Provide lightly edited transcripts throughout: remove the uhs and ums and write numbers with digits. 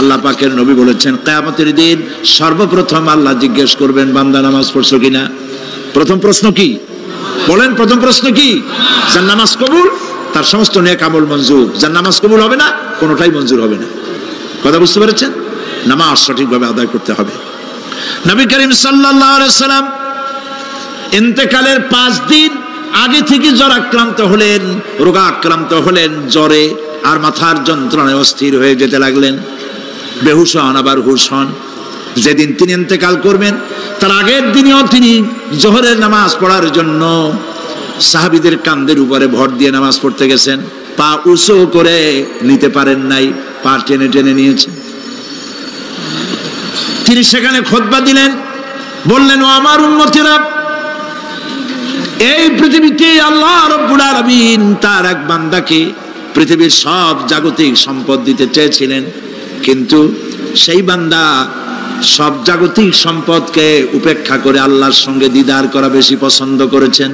আল্লাহ পাকের নবী বলেছেন কিয়ামতের দিন সর্বপ্রথম আল্লাহ জিজ্ঞেস করবেন বান্দা নামাজ পড়ছো কিনা। প্রথম প্রশ্ন কি বলেন? প্রথম প্রশ্ন কি? যার নামাজ কবুল তার সমস্ত নেক আমল মঞ্জুর, যার নামাজ কবুল হবে না কোনোটাই মঞ্জুর হবে না। কথা বুঝতে পেরেছেন? নামাজ সঠিকভাবে আদায় করতে হবে। নবী করিম সাল্লাল্লাহু আলাইহি সাল্লাম ইন্তেকালের 5 দিন আগে থেকে জ্বরাক্রান্ত হলেন, রোগাক্রান্ত হলেন, জ্বরে আর মাথার যন্ত্রণায় অস্থির হয়ে যেতে লাগলেন, বেহুশ হন আবার হুশ হন। যেদিন তিনি ইন্তেকাল করবেন তার আগের দিনেও তিনি জোহরের নামাজ পড়ার জন্য সাহাবীদের কাঁধের উপরে ভর দিয়ে নামাজ পড়তে গেছেন, পা উঁচু করে নিতে পারেন নাই, পা টেনে টেনে নিয়েছেন। তিনি সেখানে খুতবা দিলেন, বললেন ও আমার উম্মতেরা, এই পৃথিবীতে আল্লাহ রাব্বুল আলামিন তার এক বান্দাকে পৃথিবীর সব জাগতিক সম্পদ দিতে চেয়েছিলেন, কিন্তু সেই বান্দা সব জাগতিক সম্পদকে উপেক্ষা করে আল্লাহর সঙ্গে দিদার করা বেশি পছন্দ করেছেন।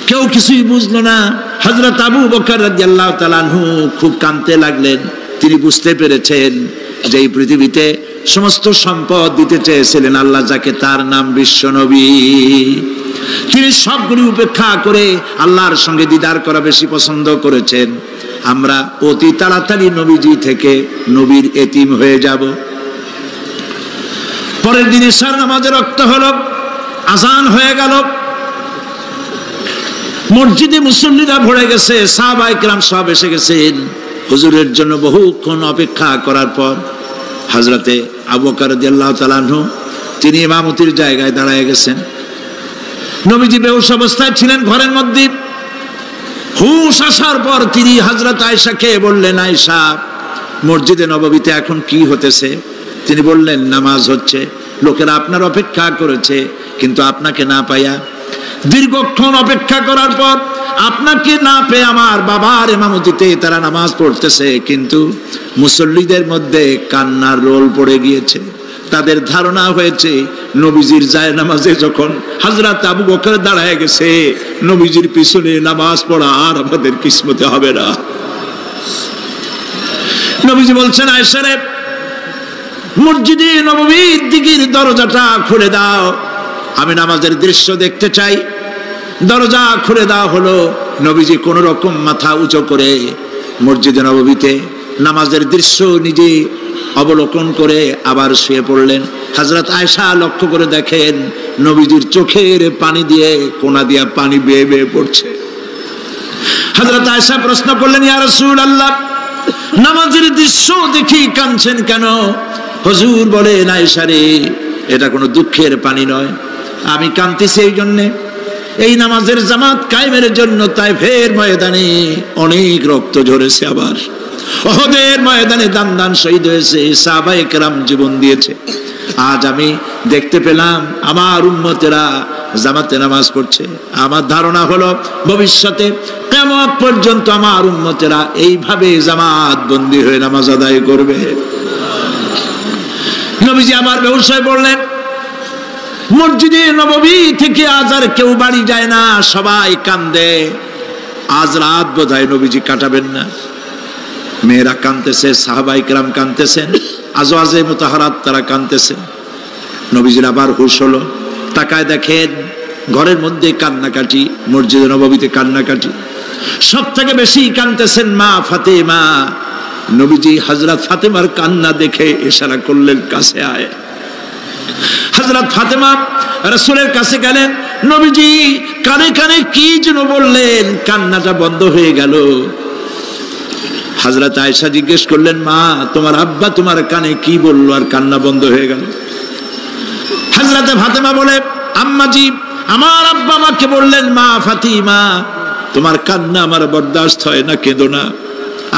কেউ কিছুই বুঝলো না। হযরত আবু বকর রাদিয়াল্লাহু তাআলা আনহু খুব কাঁদতে লাগলেন। তিনি বুঝতে পেরেছেন যে এই পৃথিবীতে সমস্ত সম্পদ দিতে চেয়েছিলেন আল্লাহ যাকে, তার নাম বিশ্বনবী। তিনি সবগুলি উপেক্ষা করে আল্লাহর সঙ্গে দিদার করা বেশি পছন্দ করেছেন। আমরা অতি তাড়াতাড়ি নবীজি থেকে নবীর এতিম হয়ে যাব। পরের দিন ইশার নামাজের রক্ত হলো, আজান হয়ে গেল, মসজিদে মুসল্লিরা ভরে গেছে, সাহাবায়ে কেরাম সব এসে গেছেন। হুজুরের জন্য বহুক্ষণ অপেক্ষা করার পর হযরতে আবু বকর রাদিয়াল্লাহু তাআলা আনহু তিনি ইমামতির জায়গায় দাঁড়ায় গেছেন। নবীজি বেহুশ অবস্থায় ছিলেন ঘরের মধ্যে। হুশ আসার পর তিনি হযরত আয়েশাকে বললেন, আয়েশা, মসজিদে নববীতে এখন কি হতেছে? তিনি বললেন, নামাজ হচ্ছে, লোকেরা আপনার অপেক্ষা করেছে, কিন্তু আপনাকে না পাইয়া দীর্ঘক্ষণ অপেক্ষা করার পর আপনাকে না পেয়ে আমার বাবার ইমামতিতে তারা নামাজ পড়তেছে, কিন্তু মুসল্লিদের মধ্যে কান্নার রোল পড়ে গিয়েছে। তাদের ধারণা হয়েছে নবীজির জায়নামাজে যখন হযরত আবু বকর দাঁড়ায় গেছে, নবীজির পিছনে নামাজ পড়া আর আমাদের কিসমতে হবে না। নবীজি বলছেন, আয়েশা রে, মসজিদে নববীর দিকের দরজাটা খুলে দাও, আমি নামাজের দৃশ্য দেখতে চাই। দরজা খুলে দেওয়া হলো। নবীজি কোন রকম মাথা উঁচু করে মসজিদে নববীতে নামাজের দৃশ্য নিজে অবলোকন করে আবার শুয়ে পড়লেন। হযরত আয়েশা লক্ষ্য করে দেখেন নবীজির চোখের পানি দিয়ে কোনা দিয়া পানি বেয়ে বেয়ে পড়ছে। হযরত আয়েশা প্রশ্ন করলেন, ইয়া রাসূলুল্লাহ, নামাজের দৃশ্য দেখি কাঁদছেন কেন? হুজুর বলেন, আয়েশা রে, এটা কোনো দুঃখের পানি নয়, আমি কাঁদতেছি এই জন্যে, এই নামাজের জামাত কায়েমের জন্য তায়েফের ময়দানে অনেক রক্ত ঝরেছে, আবার উহুদের ময়দানে দান দান শহীদ হয়েছে, সাহাবায়ে কেরাম জীবন দিয়েছে। আজ আমি দেখতে পেলাম আমার উম্মতেরা জামাতে নামাজ পড়ছে। আমার ধারণা হলো ভবিষ্যতে কিয়ামত পর্যন্ত আমার উম্মতেরা এইভাবে জামাত বন্দী হয়ে নামাজ আদায় করবে। নবীজি আবার বেহুশ হয়ে পড়লেন। মসজিদে নববী থেকে আজ আর কেউ বাড়ি যায় না, সবাই কান্দে। আজ রাত বোধহয় নবীজি কাটাবেন না। মেয়েরা কাঁদতেছে, সাহাবায়ে কেরাম কাঁদতেছেন, আজওয়াজে মুতাহারাত তারা কাঁদতেছেন। নবীজির আবার হুশ হলো, তাকায় দেখেন ঘরের মধ্যে কান্নাকাটি, মসজিদে নববীতে কান্নাকাটি। সব থেকে বেশি কাঁদতেছেন মা ফাতেমা। নবীজি হযরত ফাতেমার কান্না দেখে ইশারা করলেন, কাছে আয়। হযরত ফাতেমা রাসূলের কাছে গেলেন। নবীজি কানে কানে কি যেন বললেন, কান্নাটা বন্ধ হয়ে গেল। হযরত আয়েশা জিজ্ঞেস করলেন, মা, তোমার আব্বা তোমার কানে কি বললো আর কান্না বন্ধ হয়ে গেল? হযরত ফাতেমা বলে, আম্মাজি, আমার আব্বা আমাকে বললেন, মা ফাতিমা, তোমার কান্না আমার বরদাস্ত হয় না, কেঁদো না,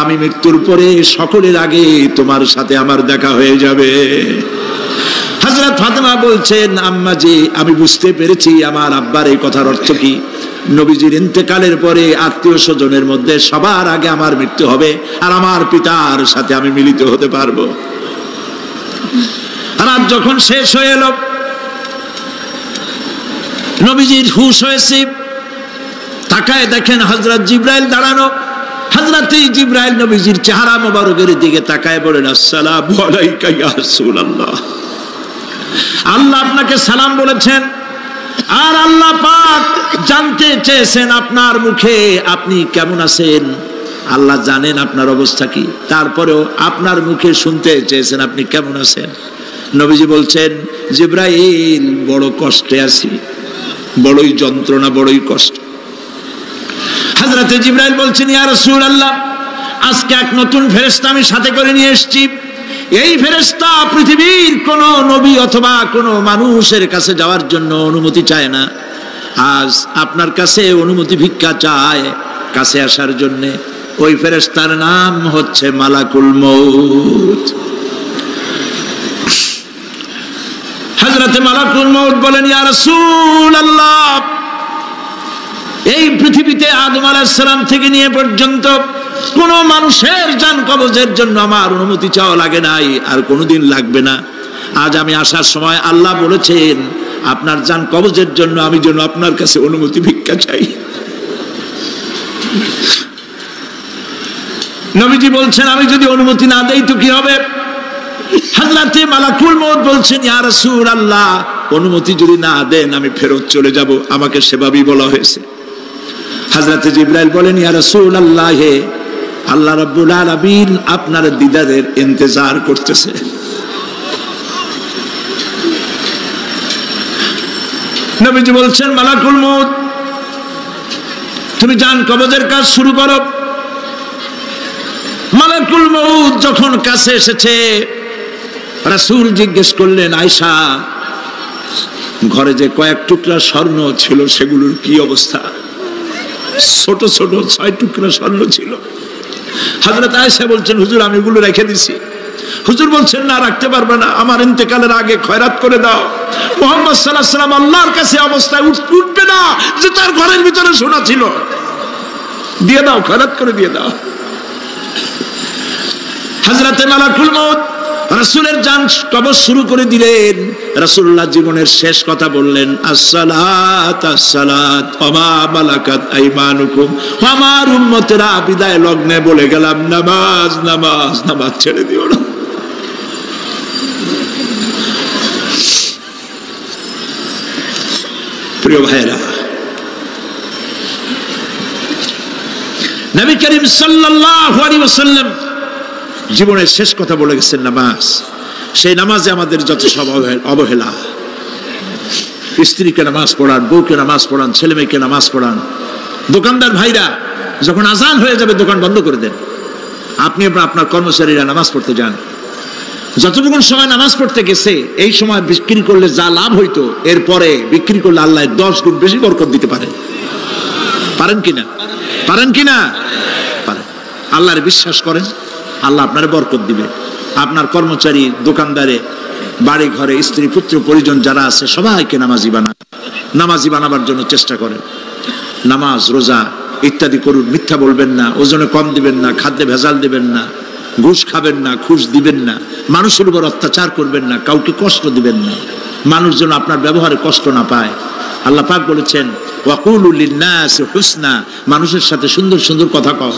আমি মৃত্যুর পরে সকলের আগে তোমার সাথে আমার দেখা হয়ে যাবে। হযরত ফাতেমা বলছেন, আম্মাজি, আমি বুঝতে পেরেছি আমার আব্বার এই কথার অর্থ কি। নবীজির ইন্তেকালের পরে আত্মীয় স্বজনের মধ্যে সবার আগে আমার মৃত্যু হবে, আর আমার পিতার সাথে আমি মিলিত হতে পারবো। রাত যখন শেষ হয়ে এলো, নবীজির হুশ হয়েছে। তাকায় দেখেন হযরত জিবরাইল দাঁড়ানো। হযরত জিবরাইল নবীজির চেহারা মোবারকের দিকে তাকায় বলেন, আসসালামু আলাইকা ইয়া রাসূলুল্লাহ। আল্লাহ আপনাকে সালাম বলেছেন, আর আল্লাহ পাক জানতে চেয়েছেন আপনার মুখে আপনি কেমন আছেন। আল্লাহ জানেন আপনার অবস্থা কি, তারপরেও আপনার মুখে শুনতে চেয়েছেন আপনি কেমন আছেন। নবীজি বলছেন, জিবরাইল বড় কষ্টে আছি, বড়ই যন্ত্রণা, বড়ই কষ্ট। হযরতে জিবরাইল বলছেন, ইয়া রাসূলুল্লাহ, আজকে এক নতুন ফেরেশতা আমি সাথে করে নিয়ে এসেছি। এই ফেরেশতা পৃথিবীর কোন নবী অথবা কোন মানুষের কাছে যাওয়ার জন্য অনুমতি চায় না, আজ আপনার কাছে অনুমতি ভিক্ষা চায় কাছে আসার জন্য। ওই ফেরেশতার নাম হচ্ছে মালাকুল মউত। হযরতে মালাকুল মউত বলেন, ইয়া রাসূলুল্লাহ, এই পৃথিবীতে আদম আলাইহিস সালাম থেকে নিয়ে পর্যন্ত কোন মানুষের জান কবজের জন্য আমার অনুমতি চাওয়া লাগে নাই, আর কোনোদিন লাগবে না। আজ আমি আসার সময় আল্লাহ বলেছেন আপনার জান কবজের জন্য আমি যেন আপনার কাছে অনুমতি ভিক্ষা চাই। নবীজি বলছেন, আমি যদি অনুমতি না দেই তো কি হবে? হযরতে মালাকুল মউত বলছেন, ইয়া রাসূলুল্লাহ, অনুমতি যদি না দেন আমি ফেরত চলে যাব, আমাকে সেভাবেই বলা হয়েছে। হযরতে জিবরাইল বলেন, ইয়া রাসূলুল্লাহ, আল্লাহ রাব্বুল আলামিন আপনার দিদারের ইন্তজার করতেছে। নবীজি বলছেন, মালাকুল মউত, তুমি জান কবজের কাজ শুরু করো। মালাকুল মউত যখন কাছে এসেছে, রাসূল জিজ্ঞেস করলেন, আয়েশা, ঘরে যে কয়েক টুকরা স্বর্ণ ছিল সেগুলোর কি অবস্থা? ছোট ছোট 6 টুকরা স্বর্ণ ছিল। হযরত আয়েশা বলছেন, হুজুর আমি এগুলো রেখে দিছি। হুজুর বলছেন, না, রাখতে পারবে না, আমার ইন্তেকালের আগে খয়রাত করে দাও। মুহাম্মদ সাল্লাল্লাহু আলাইহি ওয়াসাল্লাম আল্লাহর কাছে অবস্থায় উঠবে না যে তার ঘরের ভিতরে সোনা ছিল, দিয়ে দাও, খয়রাত করে দিয়ে দাও। হযরতে মালাকুল মউত রাসূলের জান কবজ শুরু করে দিলেন। রাসূলুল্লাহ জীবনের শেষ কথা বললেন, আসসালাত আসসালাত ওয়া মা মালাকাত আইমানুকুম। আমার উম্মতেরা বিদায় লগ্নে বলে গেলাম, নামাজ নামাজ নামাজ ছেড়ে দিও না। প্রিয় ভাইরা, নবী করিম সাল্লাল্লাহু আলাইহি ওয়াসাল্লাম জীবনের শেষ কথা বলে গেছেন নামাজ। সেই নামাজে আমাদের যত সব অবহেলা, স্ত্রীকে নামাজ পড়ান, বউকে নামাজ পড়ান, ছেলে মেয়েকে নামাজ পড়ান। দোকানদার ভাইরা যখন আজান হয়ে যাবে দোকান বন্ধ করে দেন, আপনি আপনার কর্মচারীরা নামাজ পড়তে যান। যতটুকু সময় নামাজ পড়তে গেছে এই সময় বিক্রি করলে যা লাভ হইতো, এরপরে বিক্রি করলে আল্লাহ 10 গুণ বেশি বরকত দিতে পারেন। পারেন কিনা? পারেন কিনা? পারেন। আল্লাহর বিশ্বাস করেন, আল্লাহ আপনার বরকত দিবে। আপনার কর্মচারী, দোকানদারে, বাড়ি ঘরে স্ত্রী পুত্র পরিজন যারা আছে সবাইকে নামাজি বানাবার জন্য চেষ্টা করেন। নামাজ রোজা ইত্যাদি করুন। মিথ্যা বলবেন না, ওজনে কম দিবেন না, খাদ্যে ভেজাল দিবেন না, ঘুষ খাবেন না, ঘুষ দিবেন না, মানুষের উপর অত্যাচার করবেন না, কাউকে কষ্ট দিবেন না, মানুষ যেন আপনার ব্যবহারে কষ্ট না পায়। আল্লাহ পাক বলেছেন, ওয়াকুলু লিন্নাসি হুসনা, মানুষের সাথে সুন্দর সুন্দর কথা কও।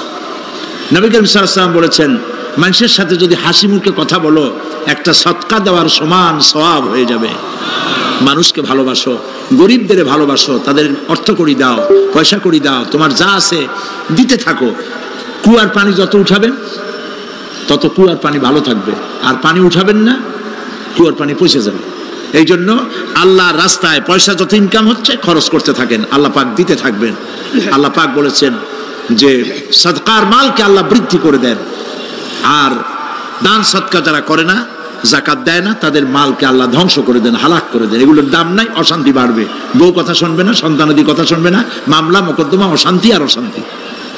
নবী করিম সাল্লাল্লাহু আলাইহি ওয়াসাল্লাম বলেছেন, মানুষের সাথে যদি হাসি মুখে কথা বলো একটা সদকা দেওয়ার সমান সওয়াব হয়ে যাবে। মানুষকে ভালোবাসো, গরিবদের ভালোবাসো, তাদের অর্থ করি দাও, পয়সা করি দাও, তোমার যা আছে দিতে থাকো। কুয়ার পানি যত উঠাবেন তত কুয়ার পানি ভালো থাকবে, আর পানি উঠাবেন না কুয়ার পানি পচে যাবে। এই জন্য আল্লাহর রাস্তায় পয়সা যত ইনকাম হচ্ছে খরচ করতে থাকেন, আল্লাহ পাক দিতে থাকবেন। আল্লাহ পাক বলেছেন যে সদকার মালকে আল্লাহ বৃদ্ধি করে দেন, আর দান সদকা যারা করে না, যাকাত দেয় না, তাদের মালকে আল্লাহ ধ্বংস করে দেন, হালাক করে দেন। এগুলোর দাম নাই, অশান্তি বাড়বে, বউ কথা শুনবে না, সন্তানাদি কথা শুনবে না, মামলা মোকদ্দমা, অশান্তি আর অশান্তি।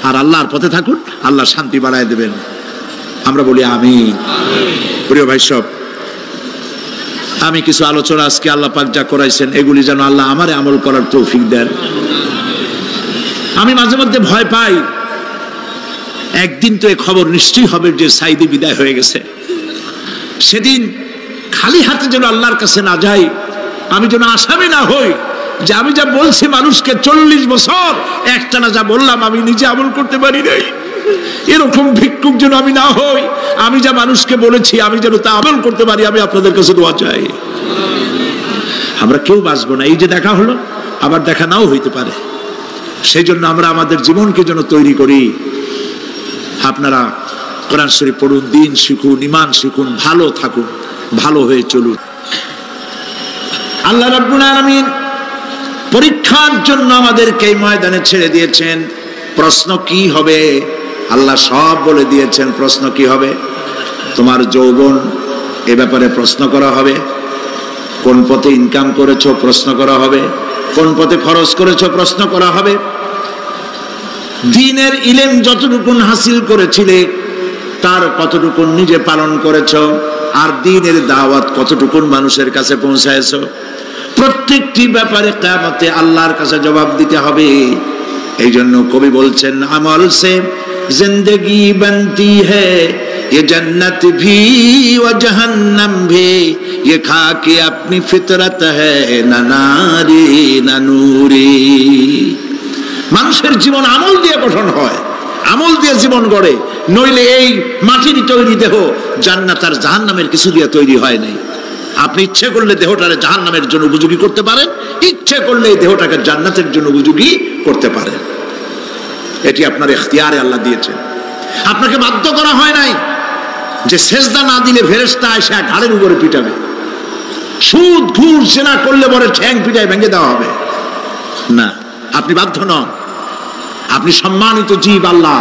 আর আল্লাহর পথে থাকুন, আল্লাহ শান্তি বাড়ায় দেবেন। আমরা বলি আমিন। প্রিয় ভাই সব, আমি কিছু আলোচনা আজকে আল্লাহ পাক যা করাইছেন এগুলি যেন আল্লাহ আমারে আমল করার তৌফিক দেন। আমি মাঝে মধ্যে ভয় পাই, একদিন তো এই খবর নিশ্চয়ই হবে যে সাইদি বিদায় হয়ে গেছে। সেদিন খালি হাতে যেন আল্লাহর কাছে না যাই, আমি যেন আসামি না হই যে আমি যা বলছি মানুষকে 40 বছর একটানা যা বললাম আমি নিজে আমল করতে পারি নাই। এরকম ভিক্ষুক যেন আমি না হই, আমি যা মানুষকে বলেছি আমি যেন তা আমল করতে পারি। আমি আপনাদের কাছে দোয়া চাই। আমরা কেউ বাঁচবো না, এই যে দেখা হলো আবার দেখা নাও হইতে পারে, সেই জন্য আমরা আমাদের জীবনকে যেন তৈরি করি। আপনারা কোরআন শরীফ পড়ুন, দিন শিখুন, ঈমান শিখুন, ভালো থাকুন, ভালো হয়ে চলুন। আল্লাহ রাব্বুল আলামিন পরীক্ষার জন্য আমাদেরকে এই ময়দানে ছেড়ে দিয়েছেন। প্রশ্ন কি হবে আল্লাহ সব বলে দিয়েছেন। প্রশ্ন কি হবে? তোমার যৌবন, এ ব্যাপারে প্রশ্ন করা হবে। কোন পথে ইনকাম করেছো প্রশ্ন করা হবে। কোন পথে খরচ করেছো প্রশ্ন করা হবে। দ্বীনের ইলম যতটুকু হাসিল করেছিলে তার কতটুকু নিজে পালন করেছো, আর দ্বীনের দাওয়াত কতটুকু মানুষের কাছে পৌঁছায়ছো, প্রত্যেকটি ব্যাপারে কিয়ামতে আল্লাহর কাছে জবাব দিতে হবে। এই জন্য কবি বলছেন, আমল সে জিंदगी बनती है ये जन्नत भी व जहन्नम भी ये खाके अपनी फितरत है ना नारी ना नूरी। মানুষের জীবন আমল দিয়ে গঠন হয়, আমল দিয়ে জীবন গড়ে, নইলে এই মাটির তৈরি দেহ জান্নাত আর জাহান্নামের কিছু দিয়ে তৈরি হয় নাই। আপনি ইচ্ছে করলে দেহটারে জাহান্নামের জন্য উপযোগী করতে পারেন, ইচ্ছে করলে এই দেহটাকে জান্নাতের জন্য উপযোগী করতে পারেন। এটি আপনার ইখতিয়ারে আল্লাহ দিয়েছেন, আপনাকে বাধ্য করা হয় নাই যে সেজদা না দিলে ফেরেশতা এসে ঘাড়ের উপরে পিটাবে, সুদ ঘুষ জেনা করলে পরে ঠ্যাং পিটায় ভেঙে দেওয়া হবে না। আপনি বাধ্য নন, আপনি সম্মানিত জীব আল্লাহ,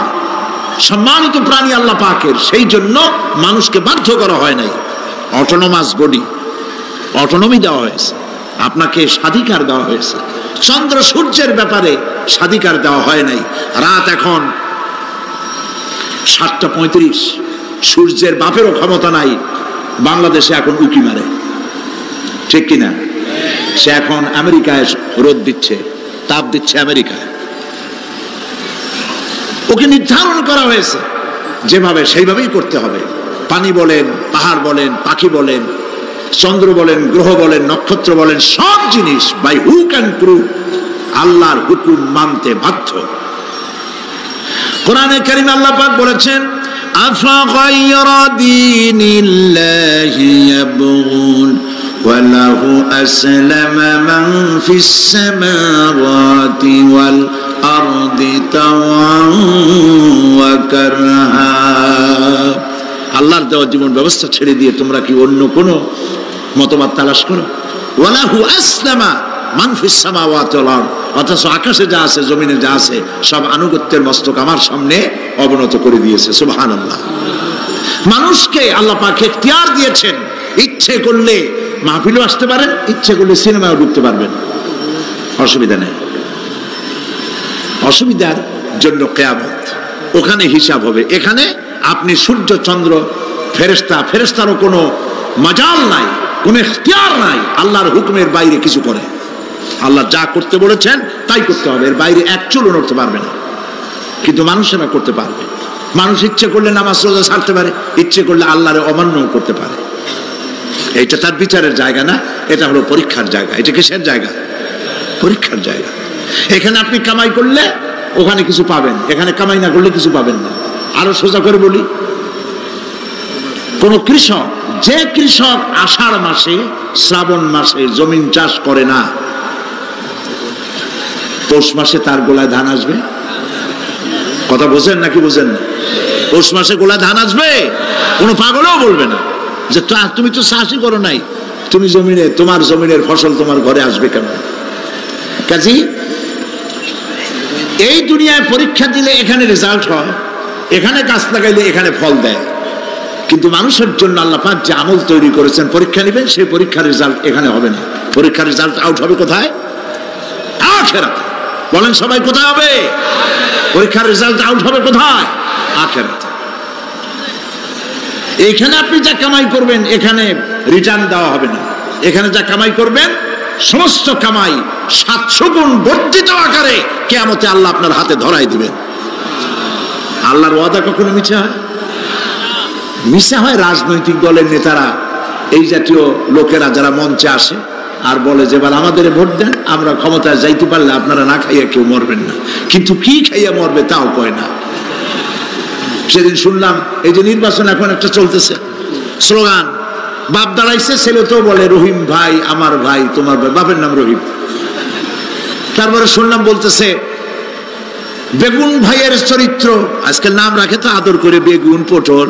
সম্মানিত প্রাণী আল্লাহ পাকের, সেই জন্য মানুষকে বাধ্য করা হয় নাই। অটোনোমাস বডি, অটোনমি দেওয়া হয়েছে, আপনাকে স্বাধিকার দেওয়া হয়েছে। চন্দ্র সূর্যের ব্যাপারে স্বাধিকার দেওয়া হয় নাই। রাত এখন 7:35, সূর্যের বাপেরও ক্ষমতা নাই বাংলাদেশে এখন উকি মারে, ঠিক কিনা? সে এখন আমেরিকায় রোদ দিচ্ছে, তাপ দিচ্ছে আমেরিকায়। ওকে নির্ধারণ করা হয়েছে যেভাবে, সেইভাবেই করতে হবে। পানি বলেন, পাহাড় বলেন, পাখি বলেন, চন্দ্র বলেন, গ্রহ বলেন, নক্ষত্র বলেন, সব জিনিস বাই হুক অ্যান্ড ক্রুক আল্লাহর হুকুম মানতে বাধ্য। কোরআনে কারীমে আল্লাহ পাক বলেছেন, আফা গায়রা দীনিল্লাহি ইয়াবগুন ওয়া লাহু আসলামা মান ফিস সামাওয়াতি ওয়াল আরদি তাওআন ওয়া কারহা। আল্লাহর দেওয়া জীবন ব্যবস্থা ছেড়ে দিয়ে তোমরা কি অন্য কোনো মতবাদ তালাশ করো? ওয়ালাহু আসলামা মান ফিস সামাওয়াতি ওয়াল আরদ, অথচ আকাশে যা আছে, জমিনে যা আছে, সব আনুগত্যের মস্তক আমার সামনে অবনত করে দিয়েছে। সুবহানাল্লাহ। মানুষকে আল্লাহ পাক ইখতিয়ার দিয়েছেন, ইচ্ছে করলে মাহফিলও আসতে পারেন, ইচ্ছে করলে সিনেমাও ঢুকতে পারবেন, অসুবিধা নেই। অসুবিধার জন্য কিয়ামত, ওখানে হিসাব হবে। এখানে আপনি সূর্য চন্দ্র ফেরেশতা, ফেরেশতারও কোনো মাজাল নাই, কোনো ইখতিয়ার নাই আল্লাহর হুকুমের বাইরে কিছু করে। আল্লাহ যা করতে বলেছেন তাই করতে হবে, এর বাইরে এক চুলও নড়তে পারবে না। কিন্তু মানুষেরা করতে পারবে। মানুষ ইচ্ছে করলে নামাজ রোজা ছাড়তে পারে, ইচ্ছে করলে আল্লাহরে অমান্য করতে পারে। এইটা তার বিচারের জায়গা না, এটা হলো পরীক্ষার জায়গা। এটা কিসের জায়গা? পরীক্ষার জায়গা। এখানে আপনি কামাই করলে ওখানে কিছু পাবেন, এখানে কামাই না করলে কিছু পাবেন না। আরো সোজা করে বলি, কোন কৃষক, যে কৃষক আষাঢ় মাসে শ্রাবণ মাসে জমিন চাষ করে না, পৌষ মাসে তার গোলায় ধান আসবে? কথা বোঝেন নাকি বোঝেন না? পৌষ মাসে গোলায় ধান আসবে? কোনো পাগলও বলবে না যে তুমি তো চাষই করো নাই, তুমি জমিনে, তোমার জমিনের ফসল তোমার ঘরে আসবে কেন? কাজী এই দুনিয়ায় পরীক্ষা দিলে এখানে রেজাল্ট হয়, এখানে গাছ লাগাইলে এখানে ফল দেয়। কিন্তু মানুষের জন্য আল্লাহ পাক যে আমল তৈরি করেছেন, পরীক্ষা নেবেন, সেই পরীক্ষার রেজাল্ট এখানে হবে না। পরীক্ষার রেজাল্ট আউট হবে কোথায়? আখিরাতে। বলেন সবাই, কোথায় হবে? পরীক্ষার রেজাল্ট আউট হবে কোথায়? আখিরাতে। এইখানে আপনি যা কামাই করবেন এখানে রিটার্ন দেওয়া হবে না। এখানে যা কামাই করবেন সমস্ত কামাই 700 গুণ বর্ধিত আকারে কিয়ামতে আল্লাহ আপনার হাতে ধরাই দিবেন। আল্লাহর ওয়াদা কখনো মিথ্যা হয়? মিথ্যা হয় রাজনৈতিক দলের নেতারা, এই জাতীয় লোকেরা যারা মঞ্চে আসে আর বলে যে এবার আমাদের ভোট দেন, আমরা ক্ষমতায় যাইতে পারলে আপনারা না খাইয়া কেউ মরবেন না। কিন্তু কি খাইয়া মরবে তাও কয় না। সেদিন শুনলাম এই যে নির্বাচন এখন একটা চলতেছে, স্লোগান বাপ দাঁড়াইছে, ছেলে তো বলে রহিম ভাই আমার ভাই, তোমার ভাই, বাপের নাম রহিম। তারপরে শুনলাম বলতেছে বেগুন ভাইয়ের চরিত্র, আজকাল নাম রাখে তো আদর করে বেগুন পটল,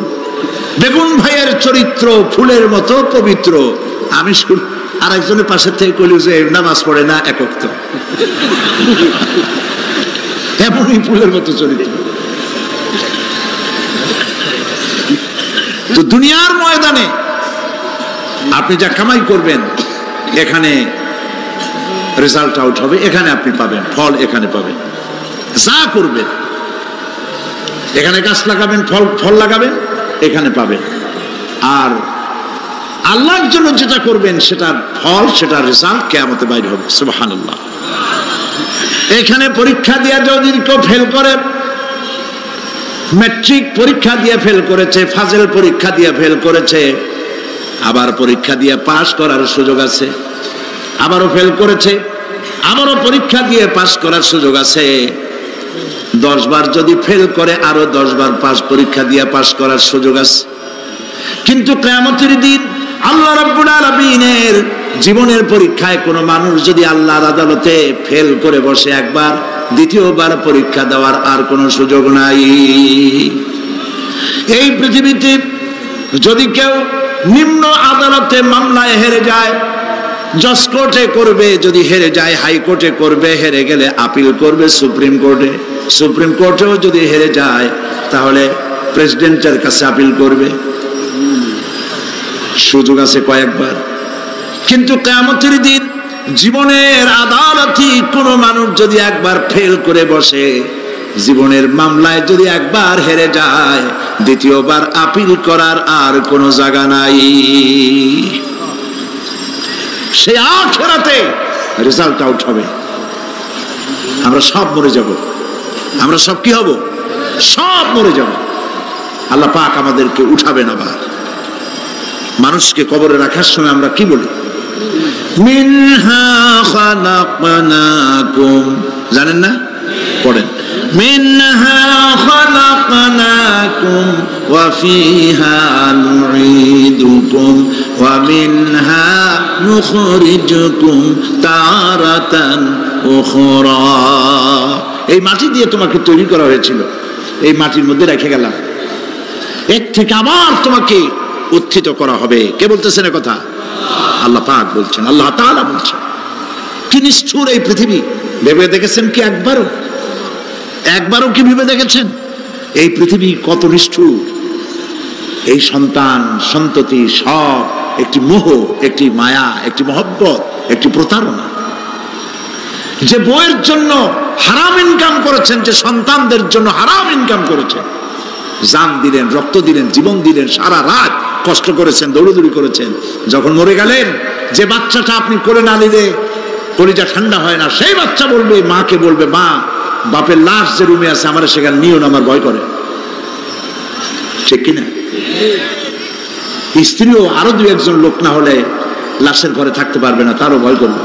বেগুন ভাইয়ের চরিত্র ফুলের মতো পবিত্র। আমি আর একজনের পাশের থেকে কইল যে নামাজ পড়ে না একক, তো এমনই ফুলের মতো চরিত্র। তো দুনিয়ার ময়দানে আপনি যা কামাই করবেন এখানে রেজাল্ট আউট হবে, এখানে আপনি পাবেন ফল, এখানে পাবেন। যা করবেন এখানে গাছ লাগাবেন, ফল লাগাবেন, এখানে পাবেন। আর আল্লাহর জন্য যেটা করবেন সেটার ফল, সেটার রেজাল্ট কিয়ামতে বাইরে হবে। সুবহানাল্লাহ। এখানে পরীক্ষা দিয়ে যদি কেউ ফেল করে, ম্যাট্রিক পরীক্ষা দিয়ে ফেল করেছে, ফাজেল পরীক্ষা দিয়ে ফেল করেছে, আবার পরীক্ষা দিয়ে পাস করার সুযোগ আছে, আবারও ফেল করেছে, আবারও পরীক্ষা দিয়ে পাস করার সুযোগ আছে। 10 বার যদি ফেল করে আরো 10 বার পরীক্ষা দিয়ে পাস করার সুযোগ আছে। কিন্তু কিয়ামতের দিন আল্লাহ রাব্বুল আলামিনের জীবনের পরীক্ষায় কোনো মানুষ যদি আল্লাহর আদালতে ফেল করে বসে একবার, দ্বিতীয়বার পরীক্ষা দেওয়ার আর কোনো সুযোগ নাই। এই পৃথিবীতে যদি কেউ নিম্ন আদালতে মামলায় হেরে যায়, জজ কোর্টে করবে, যদি হেরে যায় হাইকোর্টে করবে, হেরে গেলে আপিল করবে সুপ্রিম কোর্টে, সুপ্রিম কোর্টেও যদি হেরে যায় তাহলে প্রেসিডেন্টের কাছে আপিল করবে, সুযোগ আছে কয়েকবার। কিন্তু কিয়ামতের দিন জীবনের আদালতে কোনো মানুষ যদি একবার ফেল করে বসে, জীবনের মামলায় যদি একবার হেরে যায়, দ্বিতীয়বার আপিল করার আর কোনো জায়গা নাই। সে আখিরাতে রেজাল্ট আউট হবে। আমরা সব মরে যাব, আমরা সব কি হব? সব মরে যাব। আল্লাহ পাক আমাদেরকে উঠাবেন আবার। মানুষকে কবরে রাখার সময় আমরা কি বলি? মিনহা খালাকনাকুম, জানেন না? পড়েন, মিনহা খালাকনাকুম ওয়া ফিহা নুঈদুকুম ওয়া মিনহা নুখরিজুকুম তারাতান উখরা। এই মাটি দিয়ে তোমাকে তৈরি করা হয়েছিল, এই মাটির মধ্যে রেখে গেলাম, এর থেকে আবার তোমাকে উত্থিত করা হবে। কে বলতেছেন কথা? আল্লাহ পাক বলছেন, আল্লাহ তাআলা বলছেন। কি নিষ্ঠুর এই পৃথিবী! ভেবে দেখেছেন কি একবারও কি ভেবে দেখেছেন এই পৃথিবী কত নিষ্ঠুর? এই সন্তান সন্ততি সব একটি মোহ, একটি মায়া, একটি মহব্বত, একটি প্রতারণা। যে বইয়ের জন্য হারাম ইনকাম করেছেন, যে সন্তানদের জন্য হারাম ইনকাম করেছেন, জান দিলেন, রক্ত দিলেন, জীবন দিলেন, সারা রাত কষ্ট করেছেন, দৌড়দৌড়ি করেছেন, যখন মরে গেলেন, যে বাচ্চাটা আপনি কোলে না নিলে কলিজা ঠান্ডা হয় না, সেই বাচ্চা বলবে, মাকে বলবে, মা বাপের লাশ যে রুমে আছে আমার সেখানে নিও না, আমার ভয় করে। ঠিক কিনা? স্ত্রীও আরো 2-1 লোক না হলে লাশের ঘরে থাকতে পারবে না, তারও ভয় করবে।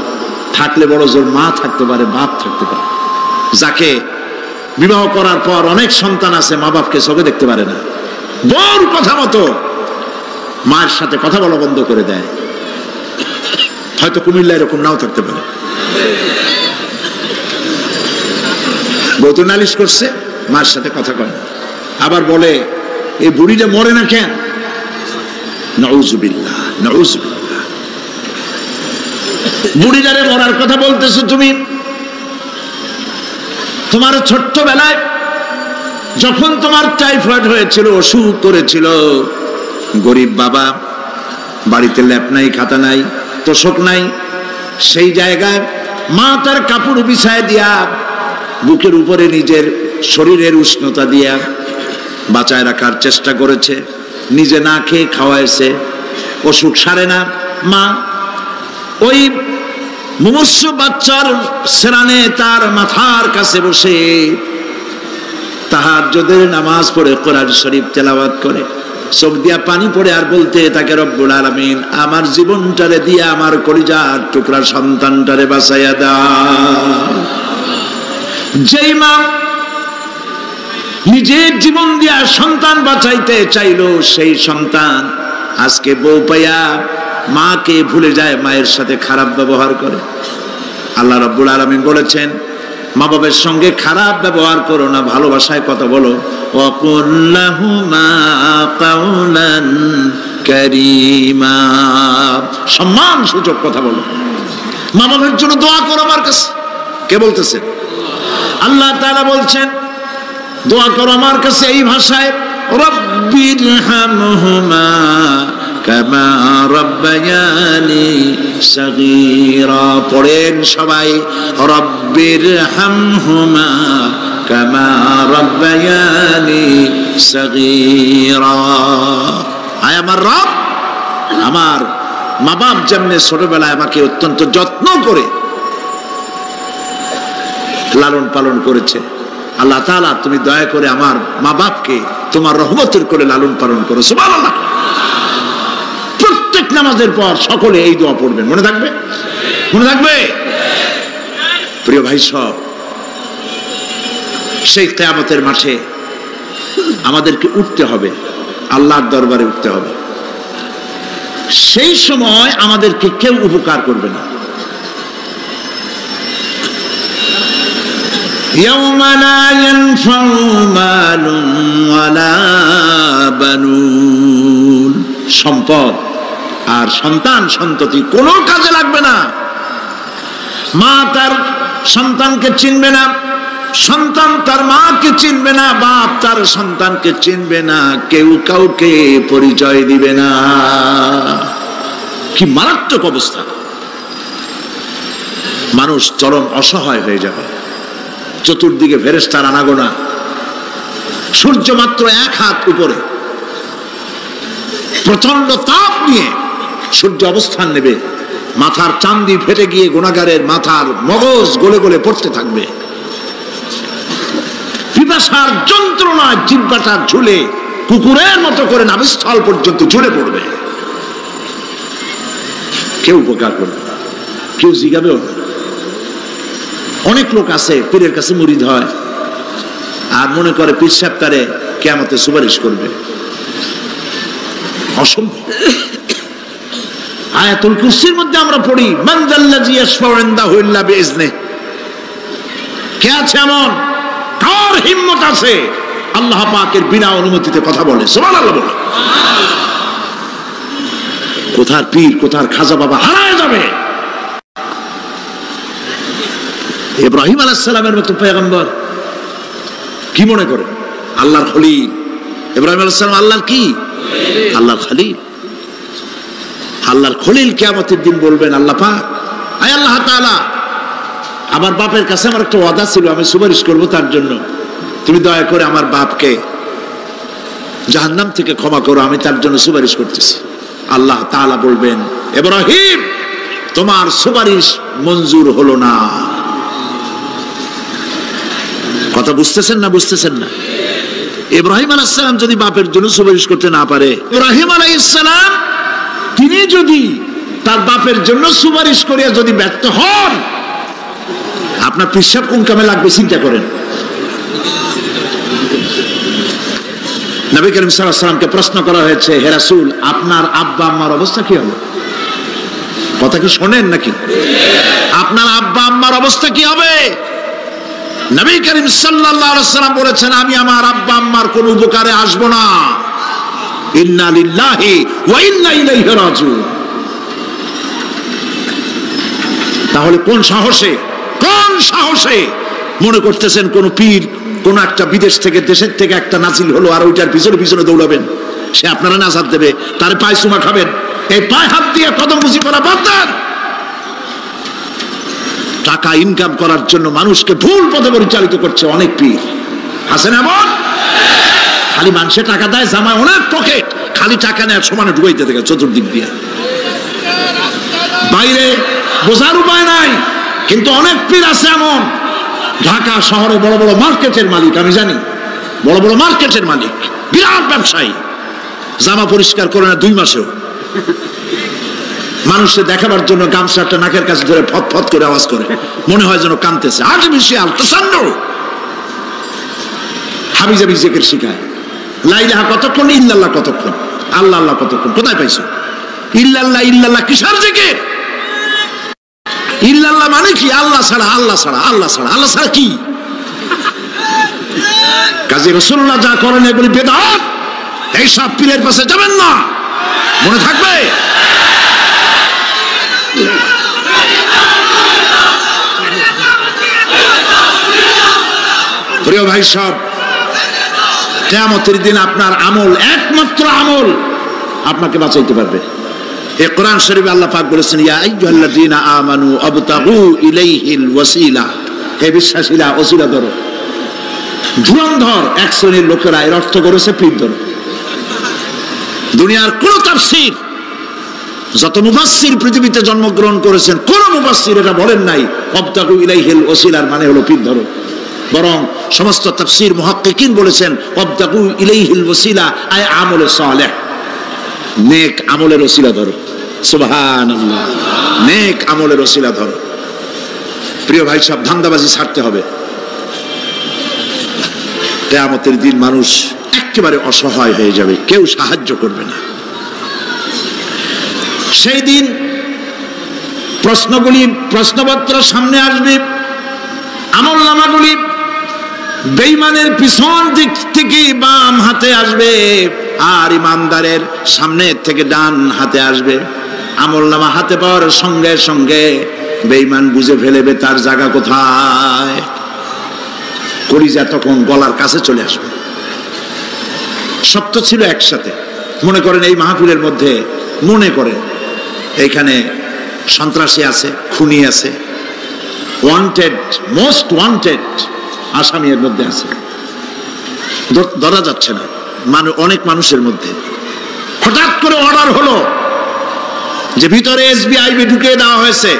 থাকলে বড় জোর মা থাকতে পারে, বাপ থাকতে পারে। যাকে বিবাহ করার পর অনেক সন্তান আছে, মা বাপকে চোখে দেখতে পারে না, বউর কথা মতো মায়ের সাথে কথা বলা বন্ধ করে দেয়। হয়তো কুমিল্লা এরকম নাও থাকতে পারে। বউ তো নালিশ করছে, মায়ের সাথে কথা কয় না, আবার বলে এই বুড়িটা মরে না কেন? নাউযুবিল্লাহ, নাউযুবিল্লাহ। বুড়িটারে মরার কথা বলতেছো তুমি। তোমার ছোট্টবেলায় যখন তোমার টাইফয়েড হয়েছিল, অসুখ করেছিল, গরিব বাবা, বাড়িতে ল্যাপ নাই, খাতা নাই, তোষক নাই, সেই জায়গায় মা তার কাপড় বিছায় দিয়া বুকের উপরে নিজের শরীরের উষ্ণতা দিয়া বাঁচায় রাখার চেষ্টা করেছে, নিজে না খেয়ে খাওয়াইছে, অসুখ সারে না। মা ওই মুমূর্ষু বাচ্চার সেরানে তার মাথার কাছে বসে তাহাজ্জুদের নামাজ পড়ে কোরআন শরীফ তেলাওয়াত করে, চোখ দিয়া পানি পড়ে আর বলতে তাকে, রব্বুল আলামিন আমার জীবনটারে দিয়া আমার কলিজার টুকরা সন্তানটারে বাঁচাইয়া দাও। যেই মা নিজের জীবন দিয়া সন্তান বাঁচাইতে চাইলো, সেই সন্তান আজকে বউ পাইয়া মাকে ভুলে যায়, মায়ের সাথে খারাপ ব্যবহার করে। আল্লাহ রাব্বুল আলামিন বলেছেন, মা বাবার সঙ্গে খারাপ ব্যবহার করো না, ভালোবাসায় কথা বলো। ওয়াকুল লাহুমা কাওলান কারীমা, সম্মানসূচক কথা বলো। মা বাবার জন্য দোয়া করো আমার কাছে। কে বলতেছেন? আল্লাহ তাআলা বলছেন দোয়া করো আমার কাছে এই ভাষায়, রব্বিরহামহুমা কামা রাব্বায়ানি সাগীরা। পড়েন সবাই, রব্বিরহামহুমা কামা রাব্বায়ানি সাগীরা। আয় আমার রব, আমার মা বাপ যেমনি ছোটবেলায় আমাকে অত্যন্ত যত্ন করে লালন পালন করেছে, আল্লাহ তাআলা তুমি দয়া করে আমার মা বাপকে তোমার রহমতের করে লালন পালন করো। সুবহানাল্লাহ। প্রত্যেক নামাজের পর সকলে এই দোয়া পড়বেন, মনে থাকবে? মনে থাকবে? প্রিয় ভাই সব, সেই কিয়ামতের মাঠে আমাদেরকে উঠতে হবে, আল্লাহর দরবারে উঠতে হবে। সেই সময় আমাদেরকে কেউ উপকার করবে না। ইয়াউমা লা ইয়ানফাউ মালুন ওয়ালা বানুন, সম্পদ আর সন্তান সন্ততি কোনো কাজে লাগবে না। মা তার সন্তানকে চিনবে না, সন্তান তার মাকে চিনবে না, বাপ তার সন্তানকে চিনবে না, কেউ কাউকে পরিচয় দিবে না। কি মারাত্মক অবস্থা! মানুষ চরম অসহায় হয়ে যাবে। চতুর্দিকে ফেরেশতার আনাগোনা, সূর্য মাত্র 1 হাত উপরে, প্রচন্ড তাপ নিয়ে সূর্য অবস্থান নেবে, মাথার চান্দি ফেটে গিয়ে গুনাহগারের মাথার মগজ গলে গলে পড়তে থাকবে। পিপাসার যন্ত্রণায় জিহ্বাটা ঝুলে কুকুরের মতো করে নাভিস্থল পর্যন্ত ঝুলে পড়বে। কেউ উপকার করবে না, কেউ জিগাবেও না। অনেক লোক আছে পীরের কাছে মুরিদ হয় আর মনে করে পীর সাহেব তারে কিয়ামতে সুপারিশ করবে। অসম্ভব। আয়াতুল কুরসির মধ্যে আমরা পড়ি, মান যাল্লাযী ইয়াশফাউ ইনদাহু ইল্লা বিইজনিহি। কে আছে এমন, কার হিম্মত আছে আল্লাহ পাকের বিনা অনুমতিতে কথা বলে? সুবহানাল্লাহ বলে। কোথার পীর কোথার খাজা বাবা হারায় যাবে। ইব্রাহিম আলাইহিস সালামের মতো পয়গম্বর কি মনে করে? আল্লাহর খলিল। ইব্রাহিম আলাইহিস সালাম আল্লাহর কি? আল্লাহর খলিল। আল্লাহর খলিল কিয়ামতের দিন বলবেন, আল্লাহ পাক, আয় আল্লাহ তাআলা, আমার বাপের কাছে আমার একটা ওয়াদা ছিল, আমি সুপারিশ করব তার জন্য, তুমি দয়া করে আমার বাপকে জাহান্নাম থেকে ক্ষমা করো, আমি তার জন্য সুপারিশ করতেছি। আল্লাহ তাআলা বলবেন, ইব্রাহিম তোমার সুপারিশ মঞ্জুর হলো না। কথা বুঝতেছেন না? বুঝতেছেন না? ইব্রাহিম আলাইহিস সালাম যদি বাপের জন্য সুপারিশ করতে না পারে, ইব্রাহিম আলাইহিস সালাম তিনি যদি তার বাপের জন্য সুপারিশ করিয়া যদি ব্যর্থ হন, আপনার পিসাব কোন কামে লাগবে চিন্তা করেন। নবী করিম সাল্লাল্লাহু আলাইহি ওয়াসাল্লামকে প্রশ্ন করা হয়েছে, হে রাসূল আপনার আব্বা আম্মার অবস্থা কি হবে? কথা কি শোনেন নাকি? আপনার আব্বা আম্মার অবস্থা কি হবে? নবী করিম সাল্লাল্লাহু আলাইহি ওয়াসাল্লাম বলেছেন, আমি আমার আব্বা আম্মার কোন উপকারে আসব না। ইন্না লিল্লাহি ওয়া ইন্না ইলাইহি রাজিউন। তাহলে কোন সাহসে মনে করতেছেন কোন পীর কোন একটা বিদেশ থেকে দেশের থেকে একটা নাজিল হলো আর ওইটার পিছনে পিছনে দৌড়াবেন, সে আপনারা নাজাত দেবে, তার পায়ে চুমা খাবেন? এই পায়ে হাত দিয়ে কদম বুঝি করা বাদ দেন। টাকা ইনকাম করার জন্য মানুষকে ভুল পথে পরিচালিত করছে অনেক পীর। আছেন এমন? খালি মানুষে টাকা দেয়, জামায় অনেক পকেট, খালি টাকা নেয় সমানে ঢুকাইতে থাকে চতুর্দিক দিয়ে, বাইরে বোঝার উপায় নাই। কিন্তু অনেক পীর আছে এমন, ঢাকা শহরে বড় বড় মার্কেটের মালিক, আমি জানি বড় বড় মার্কেটের মালিক, বিরাট ব্যবসায়ী, জামা পরিষ্কার করে না 2 মাসেও, মানুষকে দেখাবার জন্য গামছাটা নাকের কাছে ধরে ফত ফত করে আওয়াজ করে, মনে হয় যেন কাঁদতেছে। আর্টিফিশিয়াল তাসান্নুর, হাবিজাবি জিকির শিখায়। লা ইলাহা কতক্ষণ, ইল্লাল্লাহ কতক্ষণ, আল্লাহ আল্লাহ কতক্ষণ, কোথায় পাইছো? ইল্লাল্লাহ ইল্লাল্লাহ কিসের জিকির? ইল্লাল্লাহ মানে কি? আল্লাহ ছাড়া, আল্লাহ ছাড়া, আল্লাহ ছাড়া, আল্লাহ ছাড়া কি? কাজী রাসূলুল্লাহ যা করেন এগুলি বেদাত। এই সব পীরের পাশে যাবেন না, মনে থাকবে। প্রিয় ভাই সব, কিয়ামতের দিন আপনার আমল, একমাত্র আমল আপনাকে বাঁচাইতে পারবে। এই কোরআন শরীফে আল্লাহ পাক বলেছেন, ইয়া আইয়ুহাল্লাযীনা আমানু আবতাগু ইলাইহিল ওয়াসিলা, হে বিশ্বাসীরা ওসিলা ধরো। ধুরন্ধর এক শ্রেণীর লোকেরা এর অর্থ করেছে পীর ধরো। দুনিয়ার কোন তাফসীর, যত মুফাসসির পৃথিবীতে জন্মগ্রহণ করেছেন, কোন মুফাসসির এটা বলেন নাই আবতাগু ইলাইহিল ওসিলার মানে হলো পীর ধরো। বরং সমস্ত তাফসীর মুহাক্কিকিন বলেছেন আবতাগু ইলাইহিল ওসিলা আয় আমলে সালেহ, নেক আমলের ওসিলা ধরো। সুবহানাল্লাহ, নেক আমলের ওসিলা ধরো। প্রিয় ভাই সব, ধান্দাবাজি ছাড়তে হবে। কিয়ামতের দিন মানুষ একেবারে অসহায় হয়ে যাবে, কেউ সাহায্য করবে না। সেই দিন প্রশ্নগুলি, প্রশ্নপত্র সামনে আসবে, আমলনামাগুলি বেঈমানের পিছন দিক থেকে বাম হাতে আসবে, আর ইমানদারের সামনে থেকে ডান হাতে আসবে। আমলনামা হাতে পাওয়ার সঙ্গে সঙ্গে বেঈমান বুঝে ফেলবে তার জায়গা কোথায়। কলিজা তখন গলার কাছে চলে আসবে। সত্য ছিল একসাথে। মনে করেন এই মাহফিলের মধ্যে, মনে করেন এইখানে সন্ত্রাসী আছে, খুনি আছে, ওয়ান্টেড, মোস্ট ওয়ান্টেড আসামি এর মধ্যে আছে, ধরা যাচ্ছে না। অনেক মানুষের মধ্যে হঠাৎ করে অর্ডার হলো যে ভিতরে এসবিআইবি ঢুকিয়ে দেওয়া হয়েছে,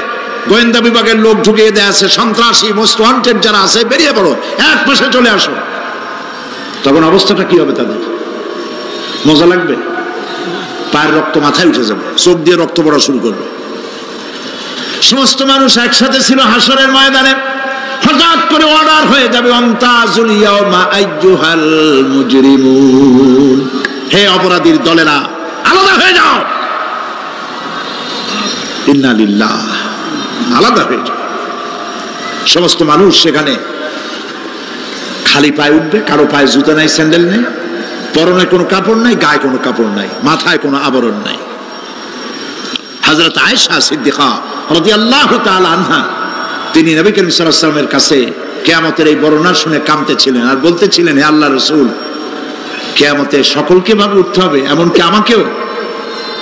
গোয়েন্দা বিভাগের লোক ঢুকিয়ে দেওয়া আছে, সন্ত্রাসী মোস্ট ওয়ান্টেড যারা আছে বেরিয়ে পড়ো, এক পাশে চলে আসো। তখন অবস্থাটা কি হবে তাদের? মজা লাগবে? পায়ের রক্ত মাথায় উঠে যাবে, চোখ দিয়ে রক্ত পড়া শুরু করবে। সমস্ত মানুষ একসাথে ছিল হাসরের ময়দানে, হঠাৎ করে অর্ডার হয়ে যাবে অন্তাজুল ইয়াউমা আইয়ুহাল মুজরিমুন, হে অপরাধীর দলেরা আলাদা হয়ে যাও। ইন্না লিল্লাহ, আলাদা হয়ে যাও। সমস্ত মানুষ সেখানে খালি পায়ে উঠবে, কারো পায়ে জুতা নাই, স্যান্ডেল নেই, পরনে কোনো কাপড় নাই, গায়ে কোনো কাপড় নাই, মাথায় কোনো আবরণ নাই। হযরত আয়েশা সিদ্দিকা রাদিয়াল্লাহু তাআলা আনহা, তিনি নবী করিম সাল্লাল্লাহু আলাইহি ওয়াসাল্লামের কাছে কিয়ামতের এই বর্ণনা শুনে কাঁদতেছিলেন আর বলতেছিলেন, হে আল্লাহর রাসূল, কিয়ামতে সকলকে ভাবে উঠতে হবে, এমনকি আমাকেও?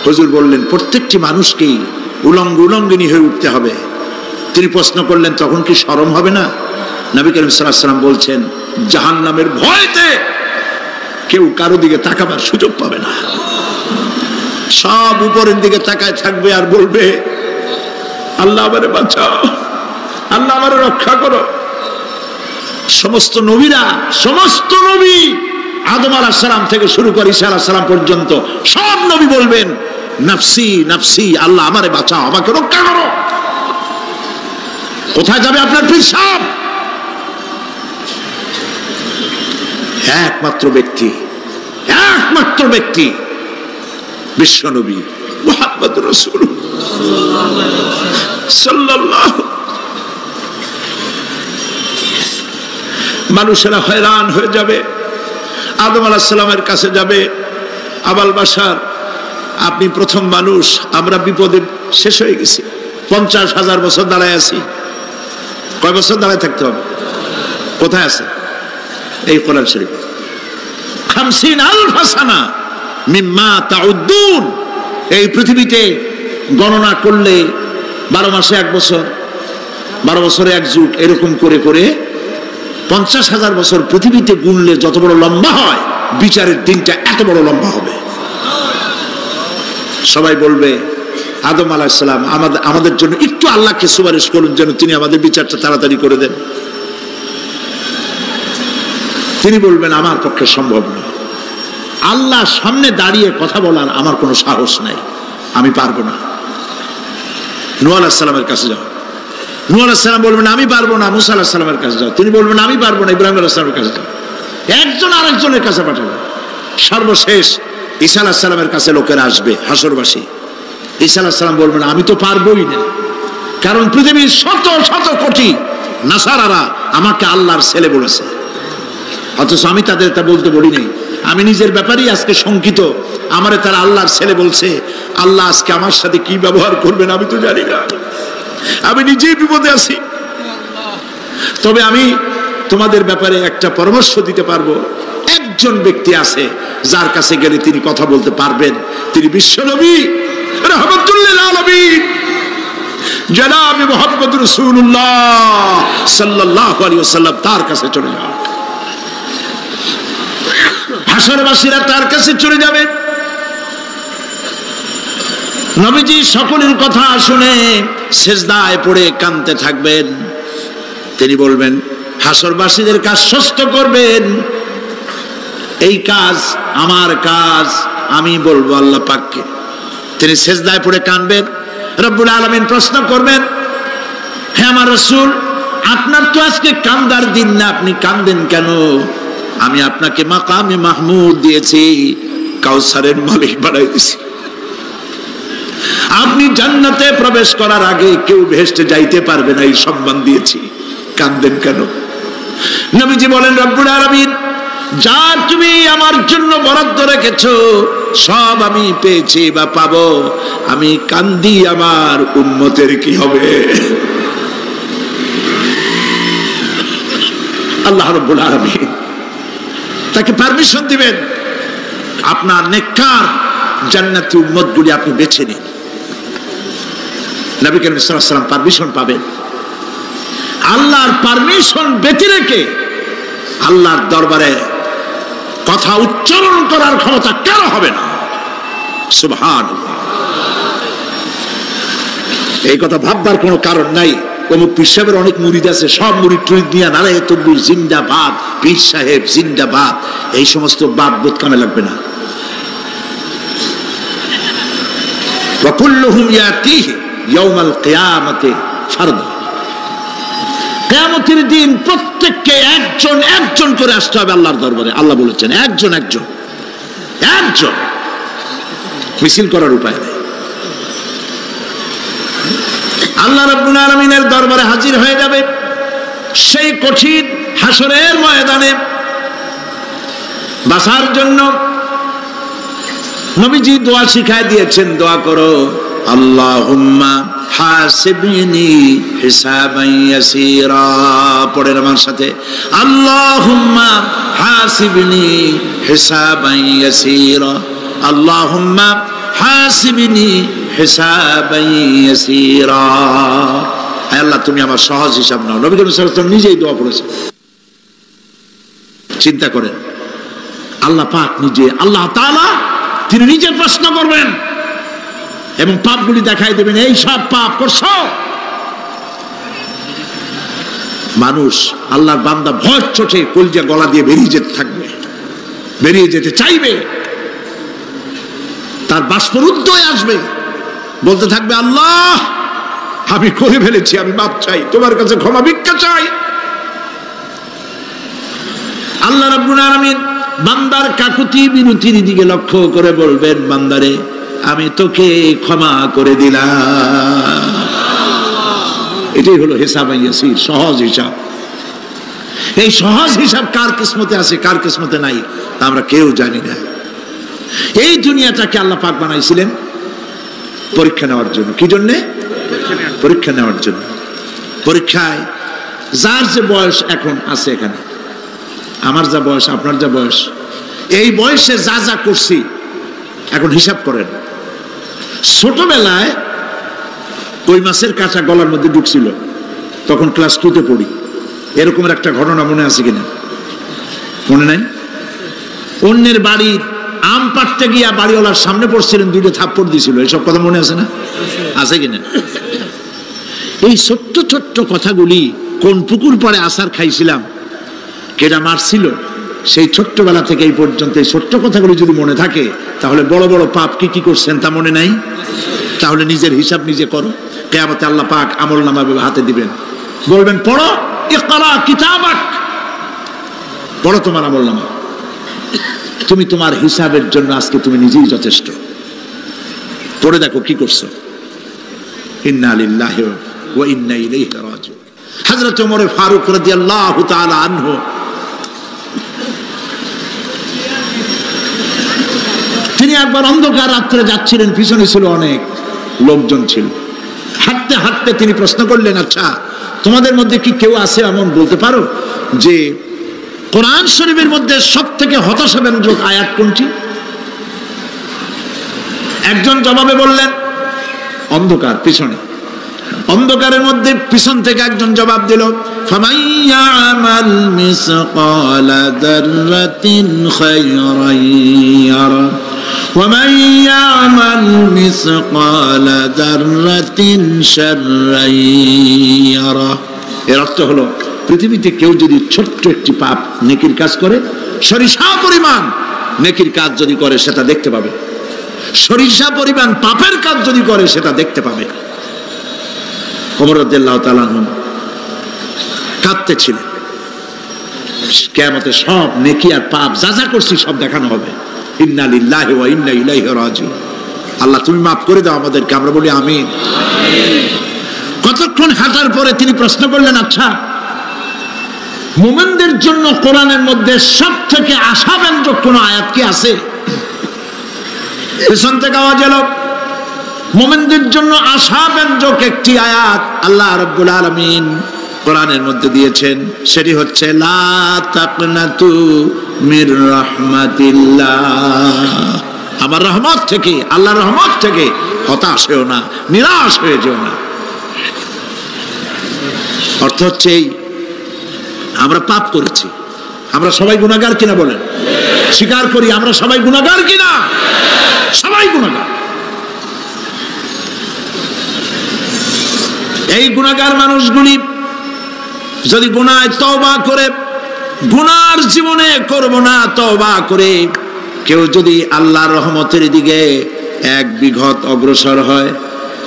হুজুর বললেন, প্রত্যেকটি মানুষকেই উলঙ্গিনী হয়ে উঠতে হবে। তিনি প্রশ্ন করলেন, তখন কি শরম হবে না? নবী করিম সাল্লাল্লাহু আলাইহি ওয়াসাল্লাম বলছেন, জাহান্নামের ভয়তে কেউ কারো দিকে তাকাবার সুযোগ পাবে না। সব উপরের দিকে তাকায় থাকবে আর বলবে, আল্লাহ আমারে বাঁচাও, আল্লাহ আমারে রক্ষা করো। সমস্ত নবীরা, সমস্ত নবী আদম আলাইহিস সালাম থেকে শুরু করে ঈসা আলাইহিস সালাম পর্যন্ত সব নবী বলবেন, নাফসি নাফসি, আল্লাহ আমারে বাঁচাও, আমাকে রক্ষা করো। কোথায় যাবে আপনার পীর সাহেব? একমাত্র ব্যক্তি, একমাত্র ব্যক্তি বিশ্বনবী মুহাম্মদুর রাসূলুল্লাহ সাল্লাল্লাহু। মানুষেরা হয়রান হয়ে যাবে, আদম আলাইহিস সালামের কাছে যাবে, আবাল বাশার, আপনি প্রথম মানুষ, আমরা বিপদে শেষ হয়ে গেছি, 50,000 বছর দাঁড়ায় আছি। কয় বছর দাঁড়ায় থাকতে হবে? কোথায় আছে? এই কোরআন শরীফ, 50,000 সানা মিম্মা তাউদ্দুন। এই পৃথিবীতে গণনা করলে 12 মাসে 1 বছর, 12 বছরে 1 যুগ, এরকম করে করে 50,000 বছর পৃথিবীতে গুনলে যত বড় লম্বা হয়, বিচারের দিনটা এত বড় লম্বা হবে। সবাই বলবে, আদম আলাইহিস সালাম আমাদের জন্য একটু আল্লাহকে সুপারিশ করুন যেন তিনি আমাদের বিচারটা তাড়াতাড়ি করে দেন। তিনি বলবেন, আমার পক্ষে সম্ভব না, আল্লাহ সামনে দাঁড়িয়ে কথা বলার আমার কোনো সাহস নাই, আমি পারবো না। নূহ আলাইহিস সালামের কাছে যাও, নূহ আলাইহিস সালাম বলবেন, আমি পারবো না। মুসা আলাইহিস সালামের কাছে যাও, তিনি বলবেন, আমি পারবো না। ইব্রাহিম আলাইহিস সালামের কাছে যাও, একজন আরেকজনের কাছে পাঠাবে। সর্বশেষ ঈসা আলাইহিস সালামের কাছে লোকেরা আসবে, হাসরবাসী। ঈসা আলাইহিস সালাম বলবেন আমি তো পারবোই না, কারণ পৃথিবীর শত শত কোটি নাসারারা আমাকে আল্লাহর ছেলে বলেছে, অথচ আমি তাদের তা বলতে বলি নাই। আমি নিজের ব্যাপারেই আজকে শঙ্কিত, আমারে তারা আল্লাহর ছেলে বলছে। আল্লাহ আজকে আমার সাথে কি ব্যবহার করবেন আমি তো জানি না, আমি নিজেই বিপদে আছি। তবে আমি তোমাদের ব্যাপারে একটা পরামর্শ দিতে পারবো। একজন ব্যক্তি আছে যার কাছে গেলে তিনি কথা বলতে পারবেন, তিনি বিশ্বনবী রাহমাতুল লিল আলামিন জনাব মুহাম্মদ রাসূলুল্লাহ সাল্লাল্লাহু আলাইহি ওয়াসাল্লাম। তার কাছে চলে যাও, হাসরবাসীরা তার কাছে চলে যাবে। নবীজি সকলের কথা শুনে সিজদায় পড়ে কাঁদতে থাকবেন। তিনি বলবেন হাসরবাসীদের কাজ সুস্থ করবেন, এই কাজ আমার কাজ, আমি বলবো আল্লাহ পাককে। তিনি সিজদায় পড়ে কাঁদবেন। রব্বুল আলামিন প্রশ্ন করবেন, হে আমার রাসূল, আপনার তো আজকে কান্দার দিন না, আপনি কাঁদেন কেন? আমি আপনাকে মাকামে মাহমুদ দিয়েছি, কাউসারের মালিক বানাই দিয়েছি। আপনি জান্নাতে প্রবেশ করার আগে কেউ ভেস্টে যাইতে পারবে না, এই সম্মান দিয়েছি, কাঁদেন কেন? নবীজি বলেন, রব্বুল আলামিন যা তুমি আমার জন্য বরাদ্দ রেখেছো সব আমি পেয়েছি বা পাবো, আমি কান্দি আমার উম্মতের কি হবে? আল্লাহ রাব্বুল আলামিন তাকে পারমিশন দিবেন, আপনার নেককার জান্নাতি উম্মতগুলি আপনি বেছে নিন। নবী করিম সাল্লাল্লাহু আলাইহি ওয়াসাল্লাম পারমিশন পাবেন। আল্লাহর পারমিশন ব্যতি রেখে আল্লাহর দরবারে কথা উচ্চারণ করার ক্ষমতা কারো হবে না। সুবহানাল্লাহ। এই কথা ভাববার কোনো কারণ নাই। অমুক পীর সাহেবের অনেক মুরিদ আছে, সব মুরিদ টুরিদ নিয়ে নারায়ে তাকবীর জিন্দাবাদ, পীর সাহেব জিন্দাবাদ, এই সমস্ত বাদ বোধ কামে লাগবে না। ওয়া কুল্লুহুম ইয়াতিহি ইয়াউমাল কিয়ামাতি ফারদা। কিয়ামতের দিন প্রত্যেককে একজন একজন করে আসতে হবে আল্লাহর দরবারে। আল্লাহ বলেছেন একজন একজন একজন, মিছিল করার উপায় নেই। আল্লাহ রাব্বুল আলামিনের দরবারে হাজির হয়ে যাবে সেই কঠিন হাসরের ময়দানে বাঁচার জন্য। নবীজি দোয়া শিখায় দিয়েছেন, দোয়া করো, আল্লাহুম্মা হাসিবনি হিসাবান ইয়াসীরা। পড়েন আমার সাথে, আল্লাহুম্মা হাসিবনি হিসাবান ইয়াসীরা, আল্লাহুম্মা হাসিবনি হিসাবান ইয়াসীরা। হে আল্লাহ তুমি আমার সহজ হিসাব নাও। নবী করিম সাল্লাল্লাহু আলাইহি ওয়াসাল্লাম নিজেই দোয়া করেছেন। চিন্তা করেন, আল্লাহ পাক নিজে, আল্লাহ তাআলা তিনি নিজে প্রশ্ন করবেন এবং পাপগুলি দেখাই দেবেন, এই সব পাপ করছো। মানুষ আল্লাহর বান্দা ভয় চোটে কলজা গলা দিয়ে বেরিয়ে যেতে থাকবে, বেরিয়ে যেতে চাইবে, তার বাষ্পরুদ্ধ হয়ে আসবে, বলতে থাকবে আল্লাহ আমি করে ফেলেছি, আমি মাপ চাই, তোমার কাছে ক্ষমা ভিক্ষা চাই। আল্লাহ রাব্বুল আলামিন বান্দার কাকুতি বিনতির দিকে লক্ষ্য করে বলবেন, বান্দারে আমি তোকে ক্ষমা করে দিলাম। এটাই হলো হিসাব ইয়াসির, সহজ হিসাব। এই সহজ হিসাব কার কিসমতে আছে কার কিসমতে নাই আমরা কেউ জানি না। এই দুনিয়াটাকে আল্লাহ পাক বানাইছিলেন পরীক্ষা নেওয়ার জন্য। কি জন্যে? পরীক্ষা নেওয়ার জন্য। পরীক্ষায় যার যে বয়স এখন আছে, এখানে আমার যা বয়স, আপনার যা বয়স, এই বয়সে যা যা করছি এখন হিসাব করেন। ছোটবেলায় কই মাছের কাঁচা গলার মধ্যে ঢুকছিল, তখন ক্লাস 2তে পড়ি, এরকমের একটা ঘটনা মনে আছে কিনা? মনে নাই? অন্যের বাড়ির আম পাড়তে গিয়া বাড়িওয়ালার সামনে পড়ছিলেন, 2টা থাপ্পড় দিয়েছিল, এইসব কথা মনে আছে না? আছে কিনা? এই ছোট্ট ছোট্ট কথাগুলি, কোন পুকুর পাড়ে আসার খাইছিলাম, কেডা মারছিল, সেই ছোট্টবেলা থেকে এই পর্যন্ত এই ছোট্ট কথাগুলি যদি মনে থাকে, তাহলে বড় বড় পাপ কি কি করছেন তা মনে নাই? তাহলে নিজের হিসাব নিজে করো। কিয়ামতে আল্লাহ পাক আমলনামা হাতে দিবেন, বলবেন পড়ো, ইকরা কিতাবাক, পড়ো তোমার আমলনামা, তুমি তোমার হিসাবের জন্য আজকে তুমি নিজেই যথেষ্ট। পড়ে দেখো কি করছো। ইন্না লিল্লাহি ওয়া ইন্না ইলাইহি রাজিউন। হযরত ওমর ফারুক রাদিয়াল্লাহু তাআলা আনহু তিনি একবার অন্ধকার রাত্রে যাচ্ছিলেন, পিছনে ছিল অনেক লোকজন ছিল। হাঁটতে হাঁটতে তিনি প্রশ্ন করলেন, আচ্ছা তোমাদের মধ্যে কি কেউ আছে এমন বলতে পারো যে কোরআন শরীফের মধ্যে সবথেকে হতাশাব্যঞ্জক আয়াত কোনটি? একজন জবাবে বললেন, অন্ধকার, পিছনে অন্ধকারের মধ্যে পিছন থেকে একজন জবাব দিল, ফামাইয়ামাল মিসকালা যাররাতিন খায়রান ইয়ারা ওয়া মাইয়ামাল মিসকালা যাররাতিন শাররান ইয়ারা। এর অর্থ হলো, পৃথিবীতে কেউ যদি ছোট্ট একটি পাপ নেকির কাজ করে, সরিষা পরিমাণ নেকির কাজ যদি করে সেটা দেখতে পাবে, সরিষা পরিমাণ পাপের কাজ যদি করে সেটা দেখতে পাবে। ওমর রাদিয়াল্লাহু তাআলা কাঁদতেছিলেন, কিয়ামতে সব নেকি আর পাপ যা যা করছি সব দেখানো হবে। ইন্না লিল্লাহি ওয়া ইন্না ইলাইহি রাজিউন। আল্লাহ তুমি মাফ করে দাও আমাদেরকে, আমরা বলি আমিন। কতক্ষণ হাঁটার পরে তিনি প্রশ্ন করলেন, আচ্ছা মুমিনদের জন্য কোরআনের মধ্যে সবথেকে আশাব্যঞ্জক কোন আয়াত কি আছে? পেছন থেকে আওয়াজ এলো, মুমিনদের জন্য আশাব্যঞ্জক একটি আয়াত আল্লাহ রাব্বুল আলামিন কোরআনের মধ্যে দিয়েছেন, সেটি হচ্ছে লা তাকনাতু মির রাহমাতিল্লাহ। আমার রহমত থেকে, আল্লাহর রহমত থেকে হতাশ হয়েও না, নিরাশ হয়ে যেও না। অর্থ হচ্ছে আমরা পাপ করেছি, আমরা সবাই গুনাহগার কিনা বলেন? স্বীকার করি আমরা সবাই গুনাহগার কিনা? সবাই গুনাহগার। এই গুনাহগার মানুষগুলি যদি গুনায় তওবা করে, গুনার জীবনে করব না তওবা করে কেউ যদি আল্লাহর রহমতের দিকে এক বিঘত অগ্রসর হয়,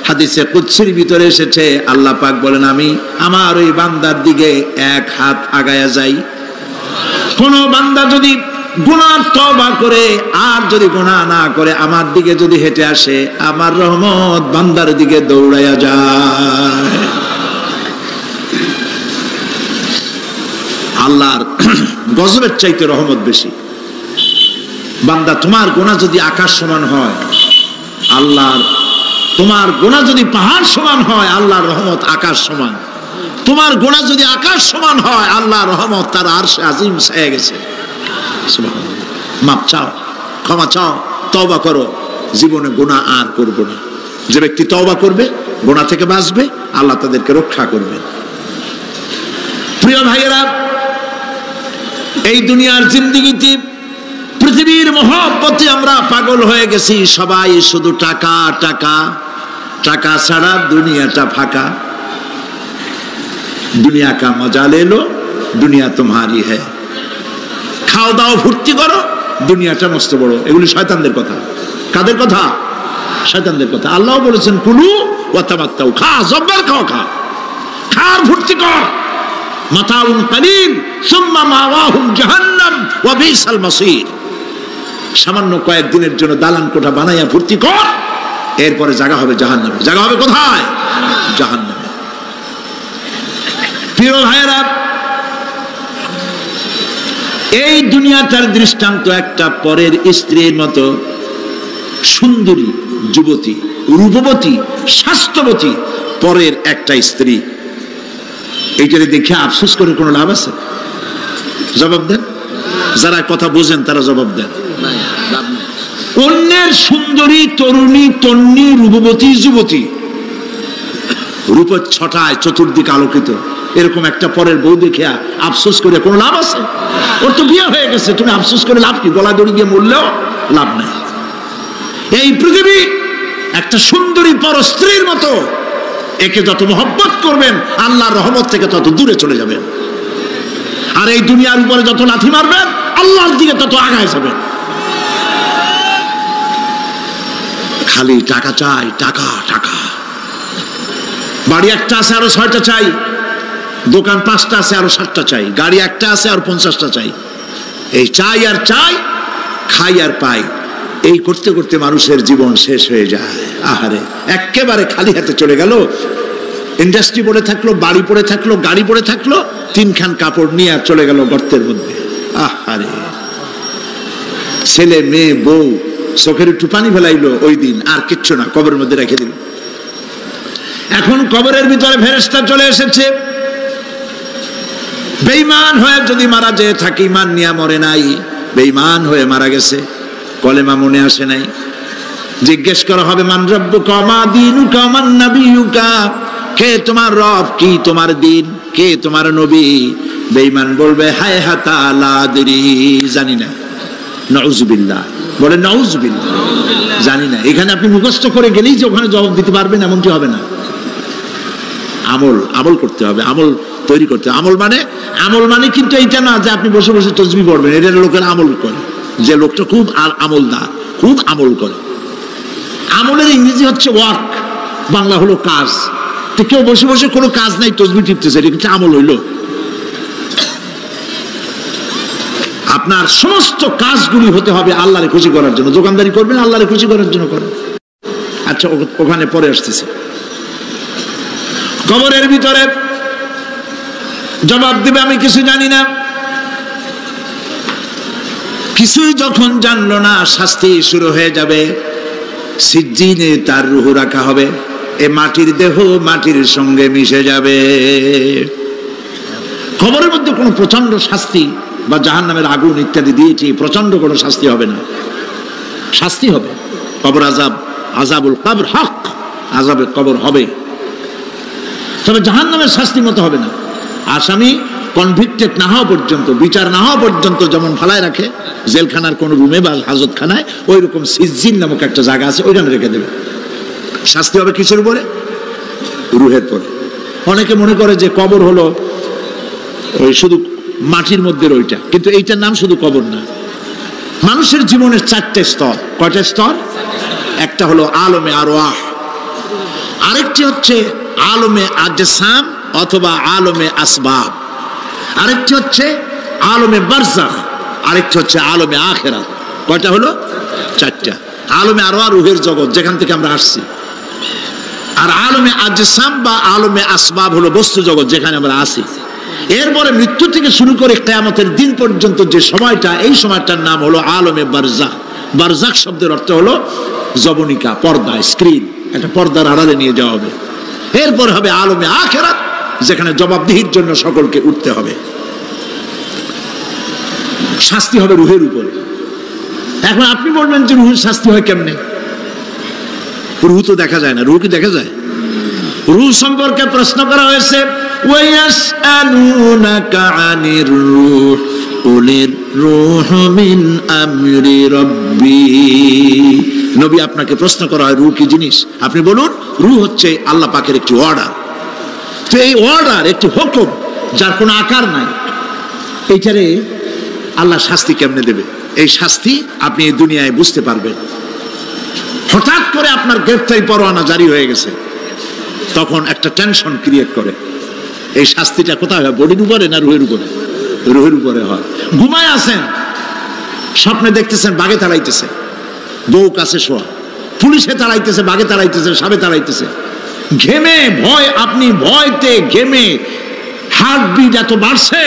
হাদিসে কুদসির ভিতরে এসেছে আল্লাহ পাক বলেন, আমি আমার ওই বান্দার দিকে এক হাত আগায়া যাই। কোন বান্দা যদি গুনাহ তওবা করে আর যদি গুনাহ না করে আমার দিকে যদি হেঁটে আসে, আমার রহমত বান্দার দিকে দৌড়াইয়া যায়। আল্লাহর গজবের চাইতে রহমত বেশি। বান্দা তোমার গুনাহ যদি আকাশ সমান হয়, আল্লাহর, তোমার গুনাহ যদি পাহাড় সমান হয়, আল্লাহর রহমত আকাশ সমান। তোমার গুনাহ যদি আকাশ সমান হয়, আল্লাহর রহমত তার আরশে আজিম ছায়া গেছে। সুবহানাল্লাহ। মাপ চাও, ক্ষমা চাও, তওবা করো, জীবনে গুনাহ আর করব না। যে ব্যক্তি তওবা করবে, গুনাহ থেকে বাঁচবে, আল্লাহ তাদেরকে রক্ষা করবে। প্রিয় ভাইয়েরা, এই দুনিয়ার জিন্দেগিতে পৃথিবীর মহব্বতে আমরা পাগল হয়ে গেছি। সবাই শুধু টাকা টাকা, টাকা ছাড়া দুনিয়াটা ফাঁকা। দুনিয়া কা মজা লে লো, দুনিয়া তোমারি হ্যায়। খাও দাও ফুর্তি করো, দুনিয়াটা মস্ত বড়। এগুলি শয়তানদের কথা। কাদের কথা? শয়তানদের কথা। আল্লাহ বলেছেন কুলু ওয়া তামাত্তাউ, খা, জব্বার খাও, খা, খার ফুর্তি কর। মাতাউন কালিল সুম্মা মাওয়াহুম জাহান্নাম ওয়া বিসাল মাসির। সামান্য কয়েকদিনের জন্য দালান কোঠা বানাইয়া ফুর্তি কর, এরপরে জায়গা হবে জাহান্নামে। জায়গা হবে কোথায়? জাহান্নামে। প্রিয় ভাইয়েরা, এই দুনিয়াটার দৃষ্টান্ত একটা পরের স্ত্রীর মতো সুন্দরী যুবতী, রূপবতী, স্বাস্থ্যবতী পরের একটা স্ত্রী। এইটারে দেখে আফসোস করে কোনো লাভ আছে? জবাব দেন। যারা কথা বোঝেন তারা জবাব দেন। অন্যের সুন্দরী তরুণী, তন্নী, রূপবতী যুবতী, রূপের ছটায় চতুর্দিক আলোকিত, এরকম একটা পরের বউ দেখে আফসোস করে কোনো লাভ আছে? ওর তো বিয়ে হয়ে গেছে, তুমি আফসোস করে লাভ কি? গলা দড়ি দিয়ে মরলেও লাভ নাই। এই পৃথিবী একটা সুন্দরী পর স্ত্রীর মতো। একে যত মহব্বত করবেন, আল্লাহর রহমত থেকে তত দূরে চলে যাবেন। আর এই দুনিয়ার উপরে যত লাথি মারবেন, আল্লাহর দিকে তত আগায় যাবেন। খালি টাকা চাই, টাকা টাকা। বাড়ি একটা আছে আরো 6টা চাই, দোকান 5টা আছে আরো 7টা চাই, গাড়ি একটা আছে আর 50টা চাই। এই চাই আর চাই, খাই আর পাই, এই করতে করতে মানুষের জীবন শেষ হয়ে যায়। আহারে, একেবারে খালি হাতে চলে গেল। ইন্ডাস্ট্রি পড়ে থাকলো, বাড়ি পড়ে থাকলো, গাড়ি পড়ে থাকলো, 3 খান কাপড় নিয়ে চলে গেল গর্তের মধ্যে। আহারে, ছেলে মেয়ে বউ চোখের একটু পানি ফেলাইলো ওই দিন, আর কিচ্ছু না, কবরের মধ্যে রেখে দিল। এখন কবরের ভিতরে ফেরেশতা চলে এসেছে। বেঈমান হয়ে যদি মারা যেয়ে থাকে, ঈমান নিয়ে মরে নাই, বেঈমান হয়ে মারা গেছে, কলেমা মনে আসে নাই, জিজ্ঞেস করা হবে মান রব্বুকা মা দীনুকা মান নাবিয়ুকা, কে তোমার রব, কি তোমার দিন, কে তোমার নবী? বেঈমান বলবে হায় হাতা লা আদরি, জানি না। নাউযুবিল্লাহ, বলে নাউযুবিল্লাহ, জানি না। এখানে আপনি মুখস্থ করে গেলেই যে ওখানে জবাব দিতে পারবেন এমনটি হবে না। আমল করতে হবে, আমল তৈরি করতে হবে। আমল মানে কিন্তু এইটা না যে আপনি বসে বসে তাসবিহ পড়বেন, এটা লোকের আমল করে, যে লোকটা খুব আমলদার, খুব আমল করে। আমলের ইংরেজি হচ্ছে ওয়ার্ক, বাংলা হলো কাজ। তো কেউ বসে বসে কোনো কাজ নাই তাসবিহ টিপতেছে, এটা কিন্তু আমল হইলো? আপনার সমস্ত কাজগুলি হতে হবে আল্লাহরে খুশি করার জন্য। দোকানদারি করবেন আল্লাহরে খুশি করার জন্য করেন। আচ্ছা, ওখানে পরে আসতেছে। কবরের ভিতরে জবাব দিবে আমি কিছু জানি না। কিছুই যখন জানলো না, শাস্তি শুরু হয়ে যাবে। সিজ্জিনে তার রূহ রাখা হবে, এ মাটির দেহ মাটির সঙ্গে মিশে যাবে। কবরের মধ্যে কোনো প্রচন্ড শাস্তি বা জাহান্নামের আগুন ইত্যাদি দিয়েছি, প্রচন্ড কোনো শাস্তি হবে না। শাস্তি হবে কবর আযাব, আযাবুল কবর হক, আযাবে কবর হবে, তবে জাহান্নামের শাস্তি মতো হবে না। আসামি কনভিক্টেড না হওয়া পর্যন্ত, বিচার না হওয়া পর্যন্ত যেমন ফালায় রাখে জেলখানার কোন রুমে বা হাজতখানায়, ওই রকম সিজ্জিন নামক একটা জায়গা আছে, ওইখানে রেখে দেবে। শাস্তি হবে কিসের উপরে? রুহের পরে। অনেকে মনে করে যে কবর হলো ওই শুধু মাটির মধ্যে ওইটা, কিন্তু এইটার নাম শুধু কবর না। মানুষের জীবনের 4টে স্তর। কয়টা স্তর? একটা হলো আলমে আরওয়াহ, আরেকটি হচ্ছে আলমে আজসাম অথবা আলমে আসবাব, আরেকটি হচ্ছে আলমে বারজাখ, আরেকটি হচ্ছে আলমে আখিরাত। কয়টা হলো? 4টা। আলমে আরওয়াহ রূহের জগৎ, যেখান থেকে আমরা আসছি। আর আলমে আজসাম বা আলমে আসবাব হলো বস্তু জগৎ, যেখানে আমরা আছি। এরপরে মৃত্যু থেকে শুরু করে কিয়ামতের দিন পর্যন্ত যে সময়টা, এই সময়টার নাম হলো আলমে বারজাখ। বারজাখ শব্দের অর্থ হলো জবনিকা, পর্দা, স্ক্রিন, একটা পর্দার আড়ালে নিয়ে যাওয়া হবে। এরপর হবে আলমে আখিরাত, যেখানে জবাবদিহির জন্য সকলকে উঠতে হবে। শাস্তি হবে রুহের উপরে। এখন আপনি বলবেন যে রুহের শাস্তি হয় কেমনে? রুহ তো দেখা যায় না। রুহ কি দেখা যায়? রুহ সম্পর্কে প্রশ্ন করা হয়েছে, ওয়ায়াসআলুনাকা আনির রূহ কুলির রূহু মিন আমরি রাব্বি। নবী, আপনাকে প্রশ্ন করা হয় রূহ কি জিনিস, আপনি বলুন রূহ হচ্ছে আল্লাহ পাকের একটি অর্ডার। তো এই অর্ডার, একটি হুকুম, যার কোনো আকার নাই, এইটারে আল্লাহ শাস্তি কেমনে দেবে? এই শাস্তি আপনি এই দুনিয়ায় বুঝতে পারবেন। হঠাৎ করে আপনার গ্রেফতারি পরোয়ানা জারি হয়ে গেছে, তখন একটা টেনশন ক্রিয়েট করে। এই শাস্তিটা কোথায় হয়? বডির উপরে না রুহের উপরে? রুহের উপরে হয়। ঘুমায় আছেন, স্বপ্নে দেখতেছেন বাঘে তাড়াইতেছে, বউ কাছে শোয়া, পুলিশে তাড়াইতেছে, বাঘে তাড়াইতেছে, সাপে তাড়াইতেছে, ঘেমে ভয়, আপনি ভয়তে ঘেমে হার্টবিট এত বাড়ছে,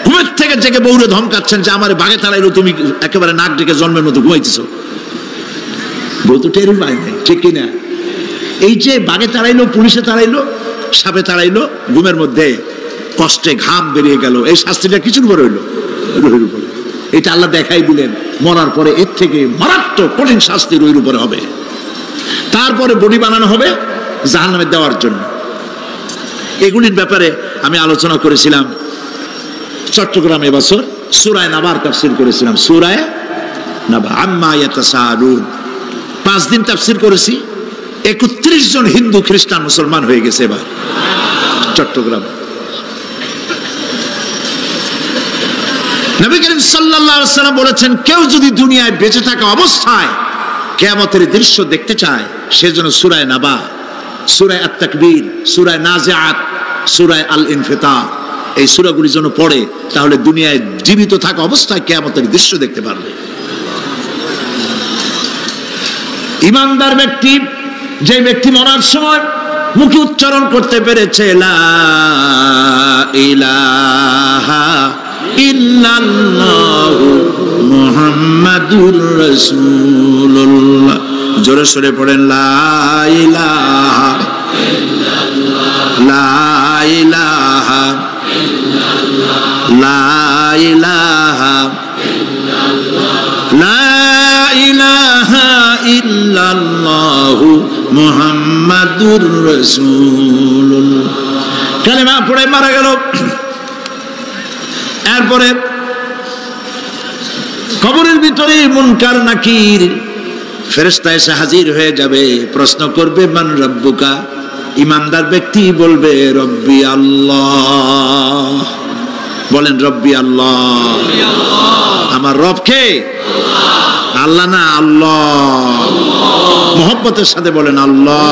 ঘুমের থেকে জেগে বউরে ধমকাচ্ছেন যে আমার বাঘে তাড়াইলো, তুমি একেবারে নাক ডেকে জন্মের মতো ঘুমাইতেছ। বউ তো টেরই পায় নাই, ঠিক কিনা? এই যে বাঘে তাড়াইলো, পুলিশে তাড়াইলো, সাপে তাড়াইলো, ঘুমের মধ্যে কষ্টে ঘাম বেরিয়ে গেল, এই শাস্তিটা কিছুর উপরে হইলো? রুহের উপরে। এটা আল্লাহ দেখাই দিলেন, মরার পরে এর থেকে মারাত্মক কঠিন শাস্তি রুহের উপরে হবে। তারপরে বডি বানানো হবে জাহান্নামে দেওয়ার জন্য। এগুলির ব্যাপারে আমি আলোচনা করেছিলাম চট্টগ্রামে এবছর, সূরা নাবার তাফসীর করেছিলাম। সূরা নাবা, আম্মা ইয়াতাসাআলুন, 5 দিন তাফসীর করেছি। 31 জন হিন্দু খ্রিস্টান মুসলমান হয়ে গেছে এবার চট্টগ্রাম। নবী করিম সাল্লাল্লাহু আলাইহি ওয়াসাল্লাম বলেছেন, কেউ যদি দুনিয়ায় বেঁচে থাকা অবস্থায় কিয়ামতের দৃশ্য দেখতে চায়, সেজন্য সূরা নাবা, সূরা আত-তাকবীর, সূরা নাজিআত, সূরা আল ইনফিতার, এই সূরাগুলি যেন পড়ে, তাহলে দুনিয়ায় জীবিত থাকা অবস্থায় কিয়ামতের দৃশ্য দেখতে পারবে। ঈমানদার ব্যক্তি, যে ব্যক্তি মরার সময় মুখে উচ্চারণ করতে পেরেছে লা ইলাহা ইল্লাল্লাহু মুহাম্মাদুর রাসূলুল্লাহ, জোরে সোরে পড়েন লা ইলাহা লা ইলাহা লা ইলাহা লা ইলাহা ইল্লাল্লাহু মুহাম্মাদুর রাসূলুল্লাহ। কালেমা পড়ে মারা গেল। এরপরে কবরের ভিতরে মুনকার নাকির ফেরেশতা এসে হাজির হয়ে যাবে, প্রশ্ন করবে মান রব্বুকা। ঈমানদার ব্যক্তি বলবে রব্বি আল্লাহ। বলেন রব্বি আল্লাহ। আমার রব কে? আল্লাহ না, আল্লাহ। মোহব্বতের সাথে বলেন আল্লাহ।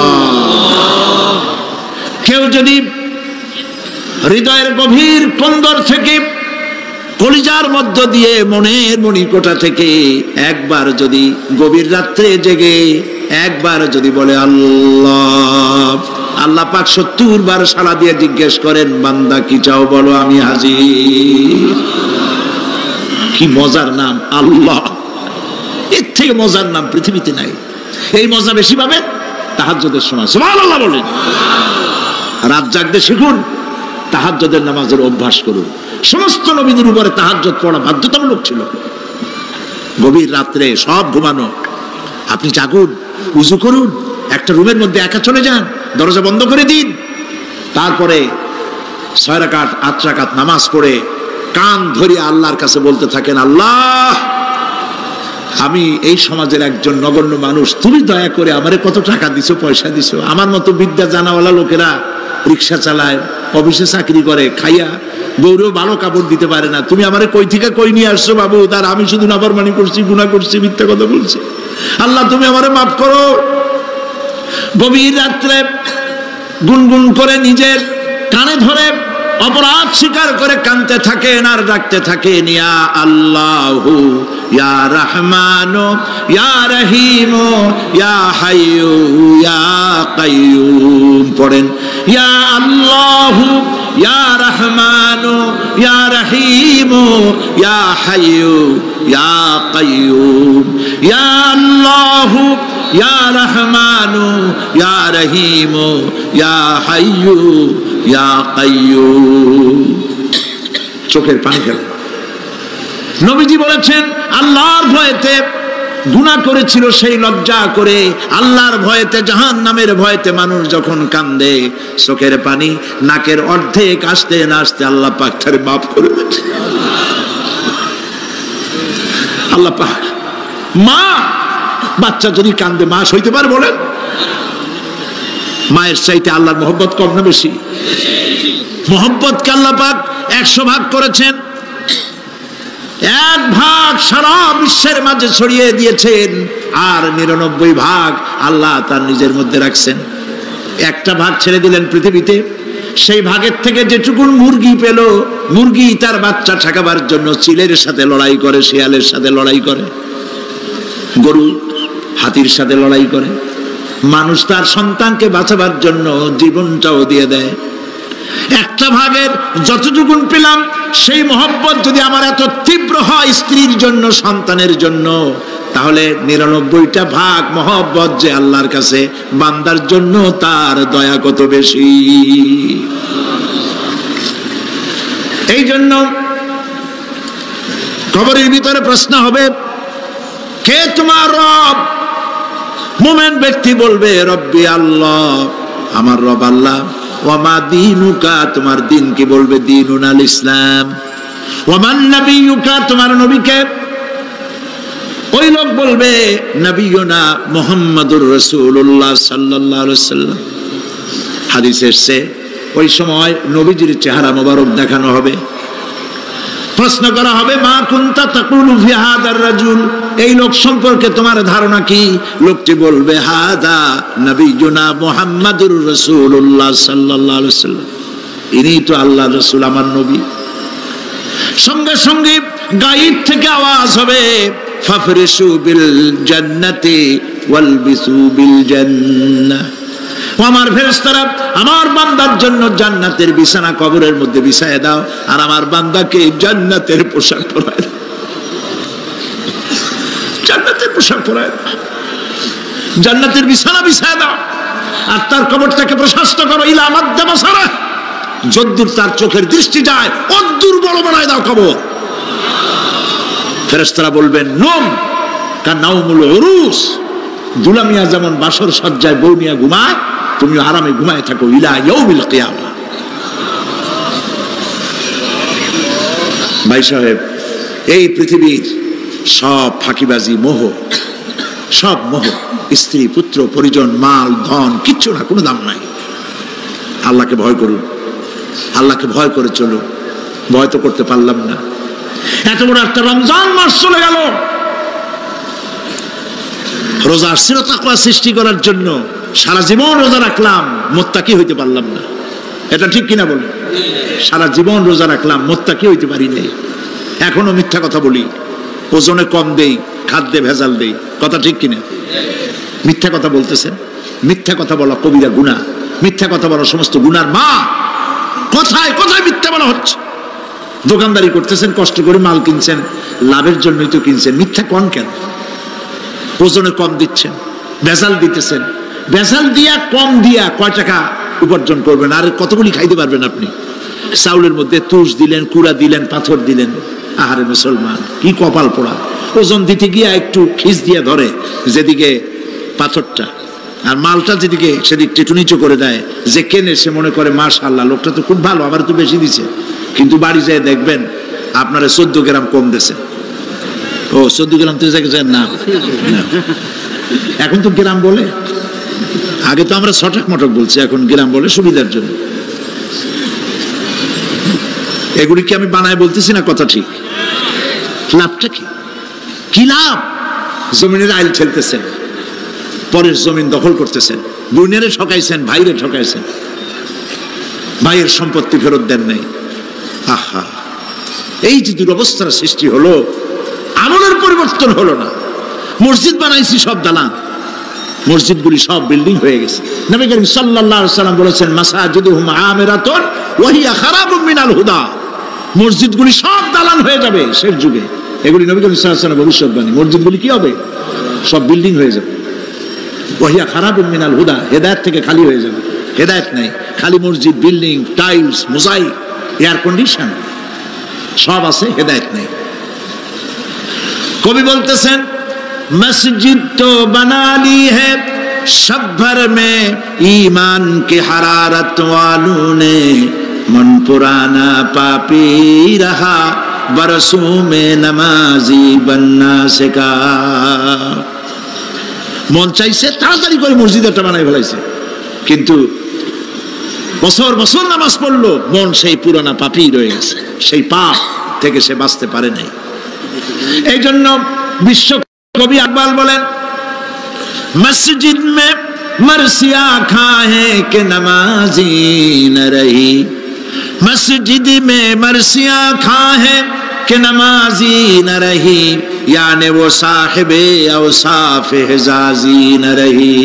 কেউ যদি হৃদয়ের গভীর কন্দর থেকে, কলিজার মধ্য দিয়ে, মনের মণিকোঠা থেকে একবার যদি গভীর রাত্রে জেগে একবার যদি বলে আল্লাহ, আল্লাহ পাক ৭০ বার সাড়া দিয়ে জিজ্ঞেস করেন বান্দা কি চাও বলো, আমি হাজির। কি মজার নাম আল্লাহ, এর থেকে মজার নাম পৃথিবীতে নাই। এই মজা বেশি পাবেন তাহাজ্জুদের সময়। সুবহানাল্লাহ বলেন। রাত জাগতে শিখুন, তাহাজ্জুদের নামাজের অভ্যাস করুন। সমস্ত নবীদের উপরে তাহাজ্জুদ পড়া বাধ্যতামূলক ছিল। গভীর রাত্রে সব ঘুমানো, আপনি জাগুন, উযু করুন, একটা রুমের মধ্যে একা চলে যান, দরজা বন্ধ করে দিন, তারপরে ৬ রাকাত ৮ রাকাত নামাজ পড়ে কান ধরিয়ে আল্লাহর কাছে বলতে থাকেন আল্লাহ, আমি এই সমাজের একজন নগণ্য মানুষ, তুমি দয়া করে আমারে কত টাকা দিছো, পয়সা দিছো। আমার মতো বিদ্যা জানাওয়ালা লোকেরা রিক্সা চালায়, অফিসে চাকরি করে, খাইয়া বউরেও ভালো কাপড় দিতে পারে না। তুমি আমারে কই থেকে কই নিয়ে আসছো বাবু, তার আমি শুধু নাফরমানি করছি, গুনাহ করছি, মিথ্যা কথা বলছি। আল্লাহ তুমি আমারে মাফ করো। গভীর রাত্রে গুনগুন করে নিজের কানে ধরে অপরাধ স্বীকার করে কাঁদতে থাকেন আর ডাকতে থাকেন ইয়া আল্লাহু ইয়া রহমানু ইয়া রহিমু ইয়া হাইয়ু ইয়া কাইয়ুম। পড়েন ইয়া আল্লাহু ইয়া রহমানু ইয়া রহিমু ইয়া হাইয়ু ইয়া কাইয়ুম। ইয়া আল্লাহু ইয়া রহমানু ইয়া রহিমু ইয়া হাইয়ু ইয়া কাইয়ুম। চোখের পানি ফেলে। নবীজি বলেছেন আল্লাহর ভয়েতে গুনাহ করেছিল, সেই লজ্জা করে আল্লাহর ভয়েতে, জাহান্নামের ভয়েতে মানুষ যখন কান্দে, চোখের পানি নাকের অর্ধেক আসতে না আসতে আল্লাহ পাক তার মাফ করে দেন। আল্লাহ পাক। মা, বাচ্চা যদি কান্দে মা সইতে পারে? বলেন। মায়ের চাইতে আল্লাহর মহব্বত কম না বেশি? মহব্বতকে আল্লাহ পাক ১০০ ভাগ করেছেন, ১ ভাগ সারা বিশ্বের মাঝে ছড়িয়ে দিয়েছেন, আর ৯৯ ভাগ আল্লাহ তার নিজের মধ্যে রাখছেন। একটা ভাগ ছেড়ে দিলেন পৃথিবীতে, সেই ভাগের থেকে যেটুকুন মুরগি পেল, মুরগি তার বাচ্চা ঠেকাবার জন্য চিলের সাথে লড়াই করে, শিয়ালের সাথে লড়াই করে, গরু হাতির সাথে লড়াই করে, মানুষ তার সন্তানকে বাঁচাবার জন্য জীবনটাও দিয়ে দেয়। একটা ভাগের যতটুকুন পেলাম, সেই মহব্বত যদি আমার এত তীব্র হয় স্ত্রীর জন্য, সন্তানের জন্য, তাহলে ৯৯টা ভাগ মহব্বত যে আল্লাহর কাছে বান্দার জন্য, তার দয়া কত বেশি। এই জন্য কবরের ভিতরে প্রশ্ন হবে, কে তোমার রব? মুমিন ব্যক্তি বলবে রব্বি আল্লাহ, আমার রব আল্লাহ। ওয়ামা দীনুকা, তোমার দিন কি? বলবে দীনুন আল ইসলাম। ওয়ামান নবিয়ুকা, তোমার নবীকে? ওই লোক বলবে নবিয়ুনা মুহাম্মাদুর রাসূলুল্লাহ সাল্লাল্লাহু আলাইহি ওয়াসাল্লাম। হাদিসে এসেছে ওই সময় নবীজির চেহারা মোবারক দেখানো হবে, প্রশ্ন করা হবে মা কুনতা তাকুলু ফি হাদার রাজুল, এই লোক সম্পর্কে তোমার ধারণা কি? লোকটি বলবে হাদা নবিয়ুনা মুহাম্মাদুর রাসূলুল্লাহ সাল্লাল্লাহু আলাইহি ওয়াসাল্লাম। ইনিই তো আল্লাহ রাসূল, আমার নবী। সঙ্গে সঙ্গে গায়েব থেকে আওয়াজ হবে, ফাফরিশু বিল জান্নাতি ওয়ালবিসু বিল জান্নাহ। আমার ফেরেশতারা আমার বান্দার জন্য জান্নাতের বিছানা কবরের মধ্যে বিছায় দাও, আর আমার বান্দাকে জান্নাতের পোশাক পরায় দাও। জান্নাতের পোশাক পরায় দাও, জান্নাতের বিছানা বিছায় দাও, আর তার কবরটাকে প্রশস্ত করো। ইলা মাদ্দা বাসারা, যদ্দূর তার চোখের দৃষ্টি যায় অদ্দূর বড় বানায় দাও কবর। ফেরেশতারা বলবেন, নম কানাউমুল উরুস, দুলামিয়া যেমন বাসর সজ্জায় বউ নিয়ে ঘুমায়, তুমি আরামে ঘুমায় থাকো ইলা ইয়াউমিল কিয়ামা। ভাই সাহেব, এই পৃথিবীর সব ফাঁকিবাজি, মোহ, সব মোহ, স্ত্রী পুত্র পরিজন মাল ধন কিচ্ছু না, কোনো দাম নাই। আল্লাহকে ভয় করুন, আল্লাহকে ভয় করে চলুন। ভয় তো করতে পারলাম না। এত বড় একটা রমজান মাস চলে গেল, রোজা আসছিল তাকওয়া সৃষ্টি করার জন্য, সারা জীবন রোজা রাখলাম, মুত্তাকি হইতে পারলাম না। এটা ঠিক কিনা বলেন? সারা জীবন রোজা রাখলাম, মুত্তাকি হইতে পারি নাই। এখনো মিথ্যা কথা বলি, ওজনে কম দেই, খাদ্যে ভেজাল দেই। কথা ঠিক কিনা? মিথ্যা কথা বলতেছেন। মিথ্যা কথা বলা কবিরা গুনাহ, মিথ্যা কথা বলা সমস্ত গুনার মা। কথায় কথায় মিথ্যা বলা হচ্ছে। দোকানদারি করতেছেন, কষ্ট করে মাল কিনছেন, লাভের জন্যই তো কিনছেন, মিথ্যা কোন কেন? ওজনে কম দিচ্ছেন, ভেজাল দিতেছেন, ভেজাল দিয়া কম দিয়া কয় টাকা উপার্জন করবেন? আর কতগুলি খাইতে পারবেন আপনি? চাউলের মধ্যে তুষ দিলেন, কুড়া দিলেন, পাথর দিলেন। আহারে মুসলমান, কি কপাল পোড়া! ওজন দিতে গিয়া একটু খিস দিয়া ধরে যেদিকে পাথরটা, আর মালটা যেদিকে সেদিক টেটু নিচু করে দেয়। যে কেনে সে মনে করে মাশাআল্লাহ, লোকটা তো খুব ভালো, আমার তো বেশি দিছে। কিন্তু বাড়ি যেয়ে দেখবেন আপনারা 14 গ্রাম কম দিছে। ও 14 গ্রাম তো না, এখন তো গ্রাম বলে। আগে তো আমরা ছটক মটক বলছি, এখন গ্রাম বলে সুবিধার জন্য। এগুলি কি আমি বানায় বলতেছি না? কথা ঠিক। লাভটা কি? কি লাভ? জমিনের আইল ঠেলতেছেন, পরের জমিন দখল করতেছেন, বোনেরে ঠকাইছেন, ভাইরে ঠকাইছেন, ভাইয়ের সম্পত্তি ফেরত দেন নাই। আহা, এই যে দুরবস্থার সৃষ্টি হলো, আমলের পরিবর্তন হলো না। মসজিদ বানাইছি সব দালান, মসজিদগুলি সব বিল্ডিং হয়ে গেছে। নবী করিম সাল্লাল্লাহু আলাইহি ওয়াসাল্লাম বলেছেন, মাসাজিদুহুম আমিরাতুন ওয়া হিয়া খারাবুম মিনাল হুদা। মসজিদগুলি সব দালান হয়ে যাবে শেষ যুগে। এগুলি নবী করিম সাল্লাল্লাহু আলাইহি ওয়াসাল্লামের ভবিষ্যৎবাণী। মসজিদগুলি কি হবে? সব বিল্ডিং হয়ে যাবে। ওয়া হিয়া খারাবুম মিনাল হুদা, হেদায়েত থেকে খালি হয়ে যাবে। হেদায়েত নাই, খালি মসজিদ, building, tiles, mosaic, air condition সব আছে, হেদায়েত নেই। কবি বলতেছেন, मस्जिद तो बना ली है शब भर में ईमान की हरारत वालों ने, मन पुराना पापी रहा बरसों में नमाजी बनना सिखा। মন চাইছে তাড়াতাড়ি করে মসজিদ একটা বানাই ফেলাইছে, কিন্তু বছর বছর নামাজ পড়লো, মন সেই পুরানা পাপী রয়ে গেছে, সেই পাপ থেকে সে বাঁচতে পারে নাই। এই জন্য বিশ্ব কবি আকবাল বলেন, মসজিদ মে মরসিয়া খাহে কে নমাজি ন রহি, মসজিদ মে মরসিয়া খাহে কে নমাজি ন রহি, याने वो साहिबे औसाफ हिजाजी न रही।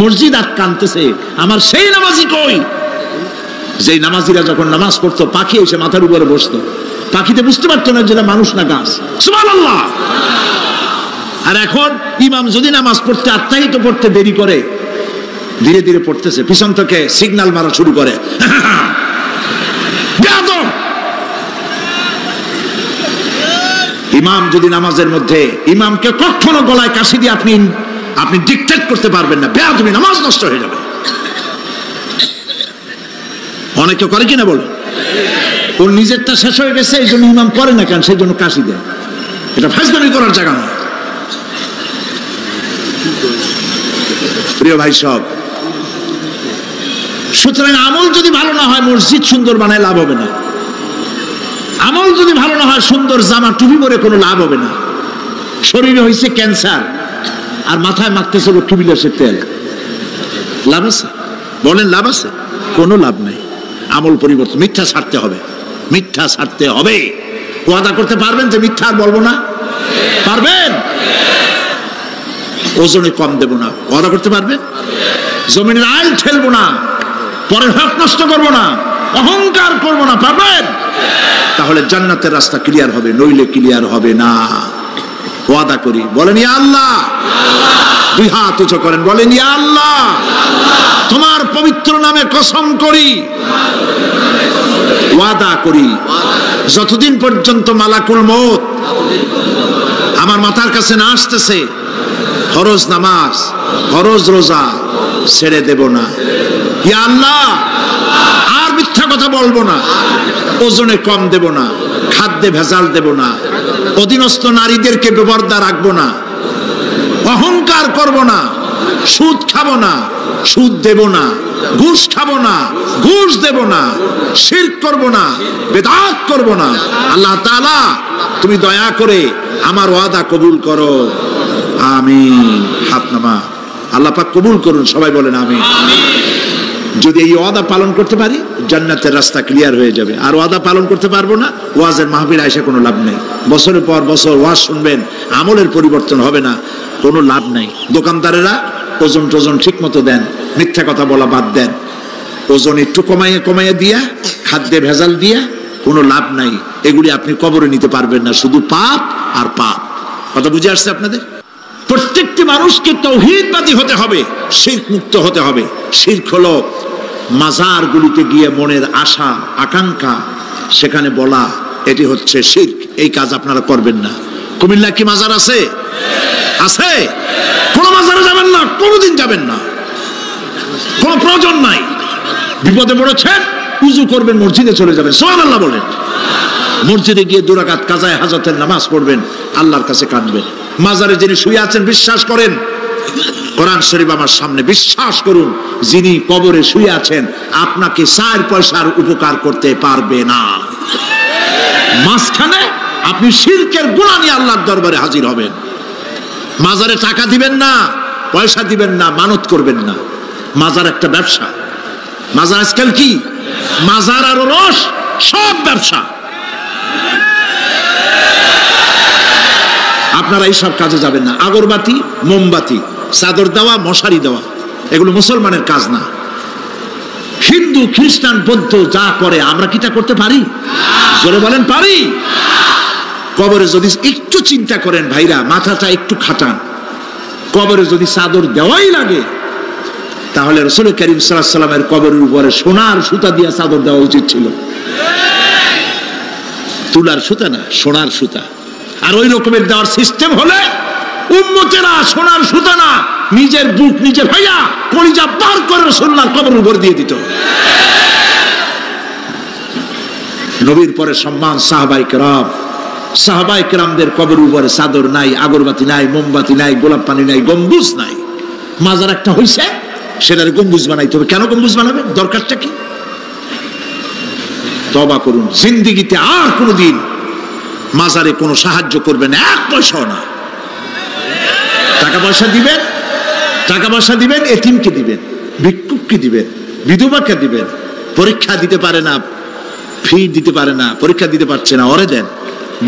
মসজিদ আটকানতেছে, আমার সেই নামাজি কই? যেই নামাজিরা যখন নামাজ পড়তো, পাখি এসে মাথার উপরে বসতো, পাখিতে বুঝতে পারতো না যেটা মানুষ না গাছ। সুবহানাল্লাহ। আর এখন ইমাম যদি নামাজ পড়তে আত্মাহিত পড়তে দেরি করে, ধীরে ধীরে পড়তেছে, পিছন থেকে সিগন্যাল মারা শুরু করে, ইমাম যদি নামাজের মধ্যে, ইমামকে কখনো গলায় কাশি দিয়ে আপনি ডিকটেট করতে পারবেন না, বেয়াদবি, নামাজ নষ্ট হয়ে যাবে। অনেকে করে কিনা বলো, ওর নিজেরটা শেষ হয়ে গেছে, এই জন্য ইমাম করে না কেন, সেই জন্য কাশি দেয়। এটা ফাজলামি করার জায়গা নয়। প্রিয় ভাই সব, সুতরাং আমল যদি ভালো না হয়, মসজিদ সুন্দর বানায় লাভ হবে না। আমল যদি ভালো না হয়, সুন্দর জামা টুপি পরে কোনো লাভ হবে না। শরীরে হয়েছে ক্যান্সার আর মাথায় মারতেছে লক্ষ্মী বিলাসের তেল, লাভ আছে? বলেন লাভ আছে? কোনো লাভ নাই। আমল পরিবর্তন। মিথ্যা ছাড়তে হবে, মিথ্যা ছাড়তে হবে। ওয়াদা করতে পারবেন যে মিথ্যা আর বলবো না? পারবেন? ওজনে কম দেব না, ওয়াদা করতে পারবেন? জমিনের আইল ঠেলবো না, পরের হক নষ্ট করবো না, অহংকার করবো না, পারবেন? তাহলে জান্নাতের রাস্তা ক্লিয়ার হবে, নইলে ক্লিয়ার হবে না। ওয়াদা করি, বলেন ইয়া আল্লাহ। দুই হাত উঁচু করেন, বলেন ইয়া আল্লাহ, তোমার পবিত্র নামে কসম করি, ওয়াদা করি, যতদিন পর্যন্ত মালাকুল মউত আমার মাথার কাছে না আসতেছে, ফরজ নামাজ, ফরজ রোজা ছেড়ে দেব না। ইয়া আল্লাহ, আর মিথ্যা কথা বলবো না, ওজনে কম দেব না, খাদ্যে ভেজাল দেব না, অধীনস্থ নারীদেরকে বেপরদা রাখবো না, অহংকার করব না, সুদ খাবো না, সুদ দেব না, ঘুষ খাবো না, ঘুষ দেব না, শিরক করব না, বেদাত করব না। আল্লাহ তাআলা তুমি দয়া করে আমার ওয়াদা কবুল করো, আমিন। হাত নামা। আল্লাহ পাক কবুল করুন, সবাই বলেন আমিন। যদি এই ওয়াদা পালন করতে পারি, জান্নাতের রাস্তা ক্লিয়ার হয়ে যাবে। আর ওয়াদা পালন করতে পারবো না, ওয়াজের মাহফিল আইসা কোনো লাভ নেই। বছরের পর বছর ওয়াজ শুনবেন, আমলের পরিবর্তন হবে না, কোনো লাভ নাই। দোকানদারেরা ওজন টোজন ঠিক মতো দেন, মিথ্যা কথা বলা বাদ দেন, ওজন একটু কমাইয়ে কমাইয়ে দিয়া, খাদ্যে ভেজাল দিয়া কোনো লাভ নাই। এগুলি আপনি কবরে নিতে পারবেন না, শুধু পাপ আর পাপ। কথা বুঝে আসছে আপনাদের? প্রত্যেকটি মানুষকে তাওহীদবাদী হতে হবে, শিরক মুক্ত হতে হবে। শিরক হলো মাজারগুলিতে গিয়ে মনের আশা আকাঙ্ক্ষা সেখানে বলা, এটি হচ্ছে শিরক। এই কাজ আপনারা করবেন না। কুমিল্লা কি মাজার আছে? আছে? কোন মাজারে যাবেন না, কোনদিন যাবেন না, কোন প্রয়োজন নাই। বিপদে পড়েছেন, উযু করবেন, মসজিদে চলে যাবেন, সুবহানাল্লাহ বলেন। মসজিদে গিয়ে 2 রাকাত কাজায়ে হাজতের নামাজ পড়বেন, আল্লাহর কাছে কাঁদবেন। মাজারে যিনি শুয়ে আছেন বিশ্বাস করেন, কোরআন শরীফ আমার সামনে, বিশ্বাস করুন, যিনি কবরে শুয়ে আছেন আপনাকে 4 পয়সার উপকার করতে পারবে না। মাঝখানে আপনি শিরকের গুনাহ নিয়ে আল্লাহর দরবারে হাজির হবেন। মাজারে টাকা দিবেন না, পয়সা দিবেন না, মানত করবেন না। মাজার একটা ব্যবসা। মাজার আজকাল কি? মাজার আর রস সব ব্যবসা। আপনারা এইসব কাজে যাবেন না। আগরবাতি, মোমবাতি, চাদর দেওয়া, মশারি দেওয়া, এগুলো মুসলমানের কাজ না। হিন্দু, খ্রিস্টান, বৌদ্ধ যা করে আমরা কি তা করতে পারি? জোরে বলেন, পারি? কবরে যদি একটু চিন্তা করেন ভাইরা, মাথাটা একটু খাটান, কবরে যদি চাদর দেওয়াই লাগে, তাহলে রাসূল করিম সাল্লাল্লাহু আলাইহি ওয়াসাল্লামের কবরের উপরে সোনার সুতা দিয়ে চাদর দেওয়া উচিত ছিল। তুলার সুতা না, সোনার সুতা। আর ওই রকমের দেওয়ার সিস্টেম হলে উম্মতেরা সোনার সুতা না, নিজের বুক নিজে ভাইয়া কলিজা পার করে রাসূলুল্লাহর কবরের উপর দিয়ে দিত। নবীর পরে সম্মান সাহাবায়ে কেরাম। সাহাবায়ে কেরামদের কবরের উপরে চাদর নাই, আগরবাতি নাই, মোমবাতি নাই, গোলাপ পানি নাই, গম্বুজ নাই। মাজার একটা হইছে, সেটার গম্বুজ বানাইতে হবে। কেন গম্বুজ বানাবে? দরকারটা কি? তওবা করুন, জিন্দেগিতে আর কোনোদিন মাজারে কোনো সাহায্য করবেন, 1 পয়সাও না। টাকা পয়সা দিবেন, টাকা পয়সা দিবেন, এতিমকে দিবেন, ভিক্ষুককে দিবেন, বিধবাকে দিবেন। পরীক্ষা দিতে পারে না, ফি দিতে পারে না, পরীক্ষা দিতে পারছে না, ওরে দেন।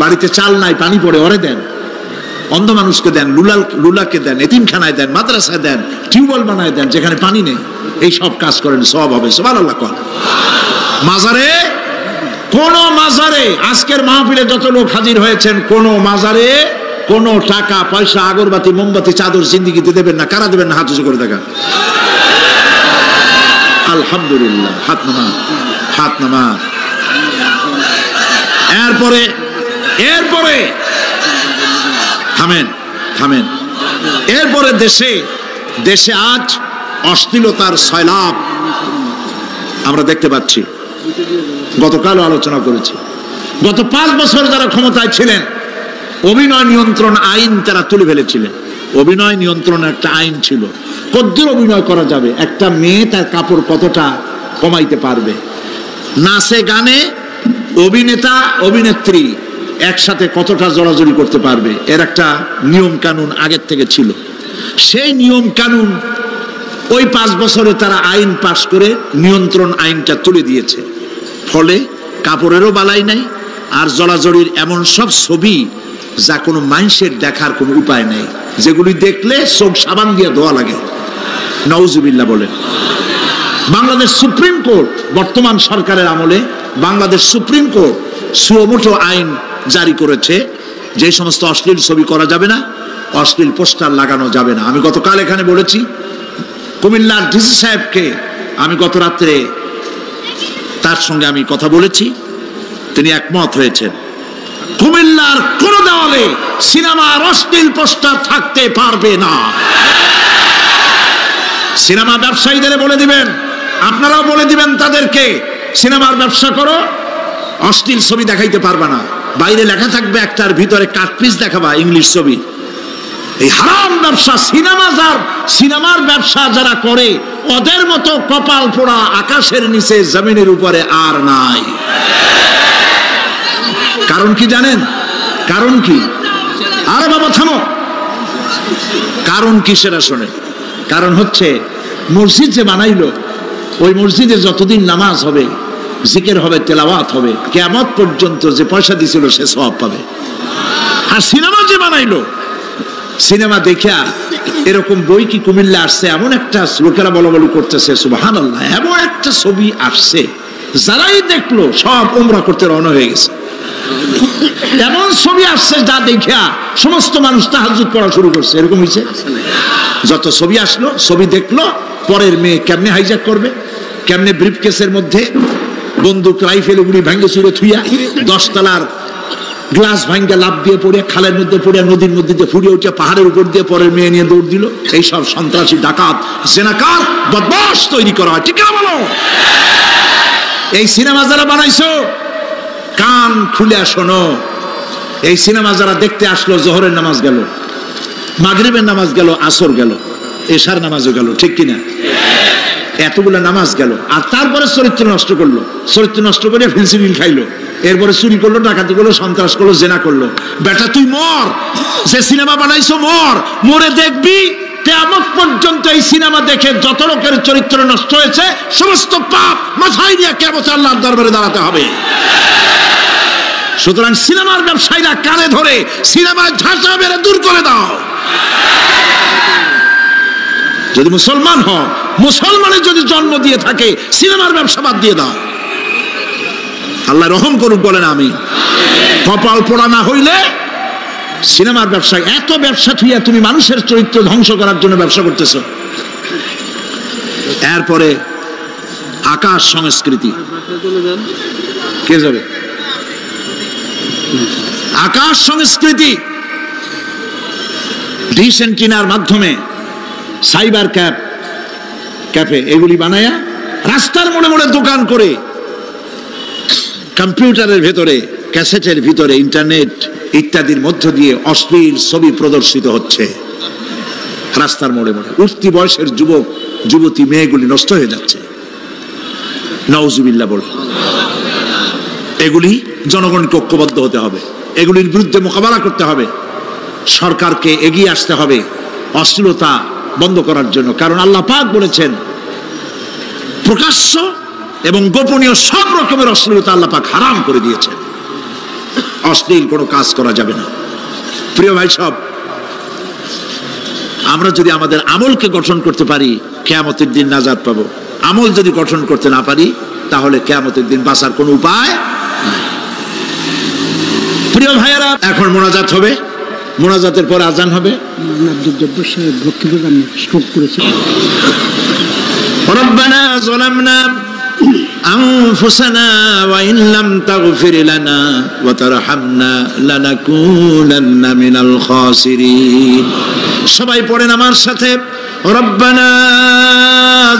বাড়িতে চাল নাই, পানি পড়ে, ওরে দেন। অন্ধ মানুষকে দেন, লুলাকে দেন, এতিমখানায় দেন, মাদ্রাসায় দেন, টিউবওয়েল বানায় দেন যেখানে পানি নেই। এই সব কাজ করেন, সব হবে। সুবহানাল্লাহ কর। মাজারে, কোন মাজারে, আজকের মাহফিলে যত লোক হাজির হয়েছেন, কোন মাজারে কোন টাকা পয়সা, আগরবাতি, মোমবাতি, চাদর জিন্দেগিতে দেবেন না। কারা দেবেন না? হাত উঁচু করে দেখা। আলহামদুলিল্লাহ। হাত নামা, হাত নামা। এরপরে থামেন, থামেন। এরপরে দেশে আজ অশ্লীলতার সয়লাব আমরা দেখতে পাচ্ছি। গতকালও আলোচনা করেছি। গত 5 বছর যারা ক্ষমতায় ছিলেন, অভিনয় নিয়ন্ত্রণ আইন তারা তুলে ফেলেছিলেন। অভিনয় নিয়ন্ত্রণ একটা আইন ছিল, কতদূর অভিনয় করা যাবে, একটা মেয়ে তার কাপড় কতটা কমাইতে পারবে, নাচে গানে অভিনেতা অভিনেত্রী একসাথে কতটা জড়াজড়ি করতে পারবে, এর একটা নিয়ম কানুন আগের থেকে ছিল। সেই নিয়ম কানুন ওই 5 বছরে তারা আইন পাশ করে নিয়ন্ত্রণ আইনটা তুলে দিয়েছে। ফলে কাপড়েরও বালাই নাই, আর জলাজলির এমন সব ছবি যা কোনো মানুষের দেখার কোনো উপায় নেই, যেগুলি দেখলে চোখ সাবান দিয়ে ধোয়া লাগে। নাউজুবিল্লাহ বলে। বাংলাদেশ সুপ্রিম কোর্ট, বর্তমান সরকারের আমলে বাংলাদেশ সুপ্রিম কোর্ট সুমোটো আইন জারি করেছে, যে সমস্ত অশ্লীল ছবি করা যাবে না, অশ্লীল পোস্টার লাগানো যাবে না। আমি গতকাল এখানে বলেছি, কুমিল্লার ডিসি সাহেবকে আমি গত রাত্রে তার সঙ্গে আমি কথা বলেছি, তিনি একমত হয়েছেন কুমিল্লার কোন দেওয়ালে সিনেমার অশ্লীল পোস্টার থাকতে পারবে না। সিনেমা ব্যবসায়ীদের বলে দিবেন, আপনারাও বলে দিবেন তাদেরকে, সিনেমার ব্যবসা করো, অশ্লীল ছবি দেখাইতে পারবা না। বাইরে লেখা থাকবে একটার ভিতরে কাটপিস দেখাবা ইংলিশ ছবি। এই হারাম ব্যবসা, সিনেমার ব্যবসা যারা করে ওদের মতো কপাল পোড়া আকাশের নিচে জমিনের উপরে আর নাই। কারণ কি জানেন? কারণ কি? আরে বাবা থামো, কারণ কি সেটা শোনে। কারণ হচ্ছে মসজিদ যে বানাইলো, ওই মসজিদে যতদিন নামাজ হবে, জিকির হবে, তেলাওয়াত হবে, কিয়ামত পর্যন্ত যে পয়সা দিছিল সে সওয়াব পাবে। আর সিনেমা যে বানাইলো, সিনেমা দেখা এরকম বই কি কুমিল্লা আসছে, এমন একটা লোকেরা বলাবলি করতেছে সুবহানাল্লাহ, এমন একটা ছবি আসছে যারাই দেখলো সব উমরা করতে রওনা হয়ে গেছে। এমন ছবি আসছে যা দেখা সমস্ত মানুষ তাহাজ্জুদ পড়া শুরু করছে। এরকম হয়েছে। যত ছবি আসলো, ছবি দেখলো, পরের মেয়ে কেমনে হাইজ্যাক করবে, কেমনে ব্রিফকেসের মধ্যে বন্দুক রাইফেল গুলি ভাঙ্গে চুরে থুইয়া 10 তলার গ্লাস ভাঙ্গা লাভ দিয়ে পড়ে, খালের মধ্যে পড়ে, নদীর মধ্যে দিয়ে ফুড়িয়ে উঠে, পাহাড়ের উপর দিয়ে পরের মেয়ে নিয়ে দৌড় দিল। এই সব সন্ত্রাসী, ডাকাত, জেনাকার, বদমাশ তৈরি করা হয়। ঠিক না বলো? এই সিনেমা যারা বানাইছো, কান খুলে শোনো, এই সিনেমা যারা দেখতে আসলো, জোহরের নামাজ গেল, মাগরিবের নামাজ গেল, আসর গেল, এশার নামাজও গেল, ঠিক কিনা? এতগুলো নামাজ গেল, আর তারপরে চরিত্র নষ্ট করলো। চরিত্র নষ্ট করে ফিলসিবিল খাইলো, এরপরে চুরি করলো, ডাকাতি করলো, সন্ত্রাস করলো, জেনা করলো। বেটা তুই মর, যে সিনেমা বানাইছো মর, মরে দেখবি কিয়ামত পর্যন্ত এই সিনেমা দেখে যত লোকের চরিত্র নষ্ট হয়েছে সমস্ত পাপ মাথায় নিয়ে কিয়ামতে আল্লাহর দরবারে দাঁড়াতে হবে। সুতরাং সিনেমার ব্যবসায়ীরা কানে ধরে সিনেমার ঝাঁচা মেরে দূর করে দাও। যদি মুসলমান হও, মুসলমানের যদি জন্ম দিয়ে থাকে, সিনেমার ব্যবসা বাদ দিয়ে দাও। আল্লাহ রহম করুক, বলেন আমি। কপাল পোড়া না হইলে সিনেমার ব্যবসা, এত ব্যবসা থুইয়া তুমি মানুষের চরিত্র ধ্বংস করার জন্য ব্যবসা করতেছ। এরপরে আকাশ সংস্কৃতি, কে যাবে? আকাশ সংস্কৃতি ডিশ এন্টিনার মাধ্যমে, সাইবার ক্যাফে এগুলি বানায়া রাস্তার মোড়ে মোড়ে দোকান করে, কম্পিউটারের ভেতরে, ক্যাসেটের ভিতরে, ইন্টারনেট ইত্যাদির মধ্য দিয়ে অশ্লীল ছবি প্রদর্শিত হচ্ছে। রাস্তার মোড়ে মোড়ে উঠতি বয়সের যুবক যুবতী মেয়েগুলি নষ্ট হয়ে যাচ্ছে। নাউজুবিল্লাহ বলে। এগুলি জনগণকে ঐক্যবদ্ধ হতে হবে, এগুলির বিরুদ্ধে মোকাবেলা করতে হবে, সরকারকে এগিয়ে আসতে হবে অশ্লীলতা বন্ধ করার জন্য। কারণ আল্লাহ পাক বলেছেন, প্রকাশ্য এবং গোপনীয় সব রকমের অশ্লীলতা আল্লাহ পাক হারাম করে দিয়েছেন। অশ্লীল কোনো কাজ করা যাবে না। প্রিয় ভাই সব, আমরা যদি আমাদের আমলকে গঠন করতে পারি, কিয়ামতের দিন নাজাত পাবো। আমল যদি গঠন করতে না পারি, তাহলে কিয়ামতের দিন বাঁচার কোনো উপায় নাই। প্রিয় ভাইয়েরা, এখন মোনাজাত হবে, মোনাজাতের পর আজান হবে। রব্বানা যালামনা আনফুসানা ওয়া ইন লাম তাগফির লানা ওয়া তারহামনা লানাকুনান্না মিনাল খাসিরিন। সবাই পড়েন আমার সাথে, রব্বানা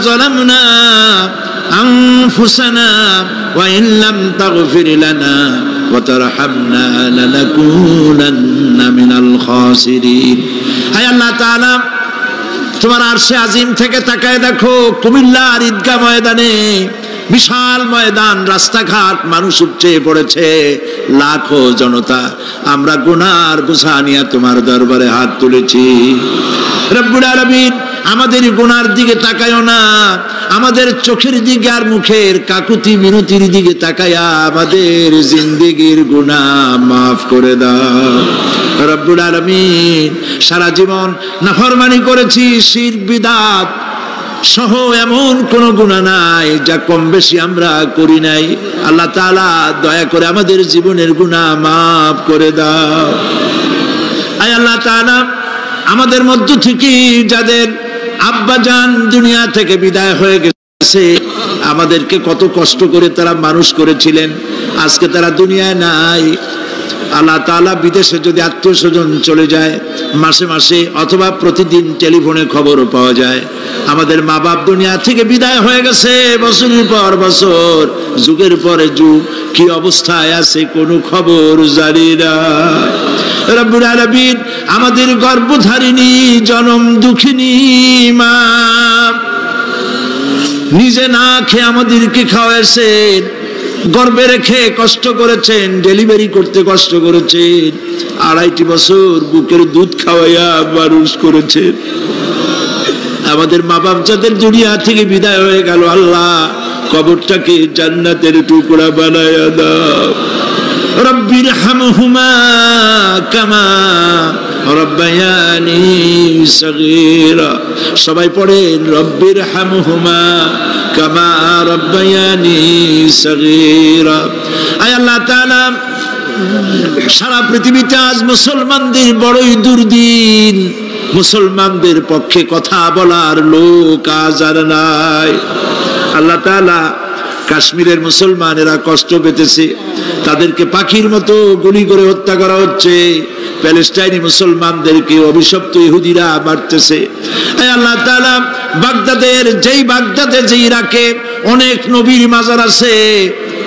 যালামনা আনফুসানা ওয়া ইন লাম তাগফির লানা ওয়া তারহামনা লানাকুনান্না মিনাল খাসিরিন। হে আল্লাহ তাআলা, তোমার আরশে আজিম থেকে তাকায় দেখো, কুমিল্লার ঈদগাহ ময়দানে, বিশাল ময়দান, রাস্তাঘাট, মানুষ উপচে পড়েছে। লাখো জনতা আমরা গুনার বোঝা নিয়ে তোমার দরবারে হাত তুলেছি। রব্বুল আলামিন আমাদের গুনার দিকে তাকায়ও না, আমাদের চোখের দিকে আর মুখের কাকুতি মিনতির দিকে তাকায়া আমাদের জিন্দেগির গুনাহ মাফ করে দাও। রব্বুল আলামিন সারা জীবন নাফরমানি করেছি, শিরক বিদআত সহ এমন কোন গুনাহ নাই যা কম বেশি আমরা করি নাই। আল্লাহ তাআলা দয়া করে আমাদের জীবনের গুনাহ মাফ করে দাও। আয় আল্লাহ তাআলা আমাদের মধ্য থেকে যাদের আব্বাজান দুনিয়া থেকে বিদায় হয়ে গেছে, আমাদেরকে কত কষ্ট করে তারা মানুষ করেছিলেন, আজকে তারা দুনিয়ায় নাই। আল্লাহ তাআলা বিদেশে যদি আত্মীয় স্বজন চলে যায় মাসে মাসে অথবা প্রতিদিন টেলিফোনে খবরও পাওয়া যায় আমাদের মা বাপ দুনিয়া থেকে বিদায় হয়ে গেছে, বছরের পর বছর, যুগের পরে যুগ, কি অবস্থায় আছে কোনো খবর জানি না। রব্বুল আলামিন আমাদের গর্ভধারিণী জনম দুঃখিনী মা নিজে না খেয়ে আমাদেরকে খাওয়াইছেন, গর্ভে রেখে কষ্ট করেছেন, ডেলিভারি করতে কষ্ট করেছেন, 2.5 বছর বুকের দুধ খাওয়াইয়া মানুষ করেছেন। আমাদের মা বাপ যাদের দুনিয়া থেকে বিদায় হয়ে গেল, আল্লাহ কবরটাকে জান্নাতের টুকরা বানায়া দাও। রব্বির হামহুমা কামা রব্বায়ানি সগীরা। সবাই পড়েন রব্বির হামহুমা কামা রব্বায়ানি সগীরা। আয় আল্লাহ তাআলা সারা পৃথিবীতে আজ মুসলমানদের বড়ই দুর্দিন, মুসলমানদের পক্ষে কথা বলার লোক আজ আর নাই। আল্লাহ তাআলা কাশ্মীরের মুসলমানেরা কষ্ট পেতেছে, তাদেরকে পাখির মতো গুলি করে হত্যা করা হচ্ছে, প্যালেস্টাইনি মুসলমানদেরকে অভিশপ্ত ইহুদিরা মারতেছে। আল্লাহ তাআলা বাগদাদের যে ইরাকে অনেক নবীর মাজার আছে,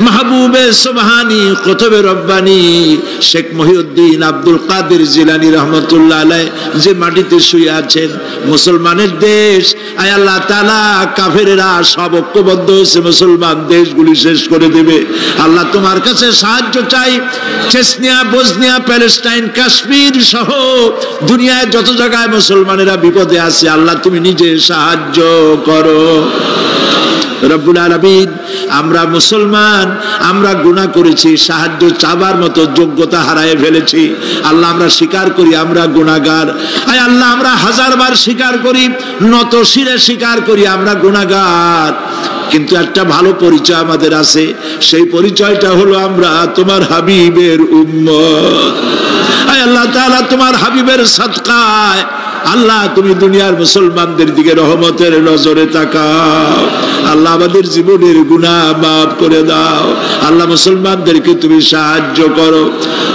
মাহবুবে সুবহানি, কুতুবে রব্বানি, শেখ মহিউদ্দিন আব্দুল কাদের জিলানী রহমতুল্লাহ আলাইহি যে মাটিতে শুয়ে আছেন, মুসলমানের দেশ। আয় আল্লাহ তাআলা কাফেররা সব ঐক্যবদ্ধ হয়েছে, মুসলমান দেশগুলি শেষ করে দেবে। আল্লাহ তোমার কাছে সাহায্য চাই। চেচনিয়া, বসনিয়া, প্যালেস্টাইন, কাশ্মীর সহ দুনিয়ায় যত জায়গায় মুসলমানেরা বিপদে আছে, আল্লাহ তুমি নিজে সাহায্য করো। রব্বুল আলামিন আমরা মুসলমান, আমরা গুনাহ করেছি, সাহায্য চাবার মতো যোগ্যতা হারিয়ে ফেলেছি। আল্লাহ আমরা স্বীকার করি আমরা গুনাহগার। আয় আল্লাহ আমরা 1000 বার স্বীকার করি, নত শিরে স্বীকার করি আমরা গুনাহগার। কিন্তু একটা ভালো পরিচয় আমাদের আছে, সেই পরিচয়টা হলো আমরা তোমার হাবিবের উম্মত। আয় আল্লাহ তাআলা তোমার হাবিবের সাদকায় আল্লাহ তুমি দুনিয়ার মুসলমানদের দিকে রহমতের নজরে তাকাও। আল্লাহ আমাদের জীবনের গুনাহ মাফ করে দাও। আল্লাহ মুসলমানদেরকে তুমি সাহায্য করো।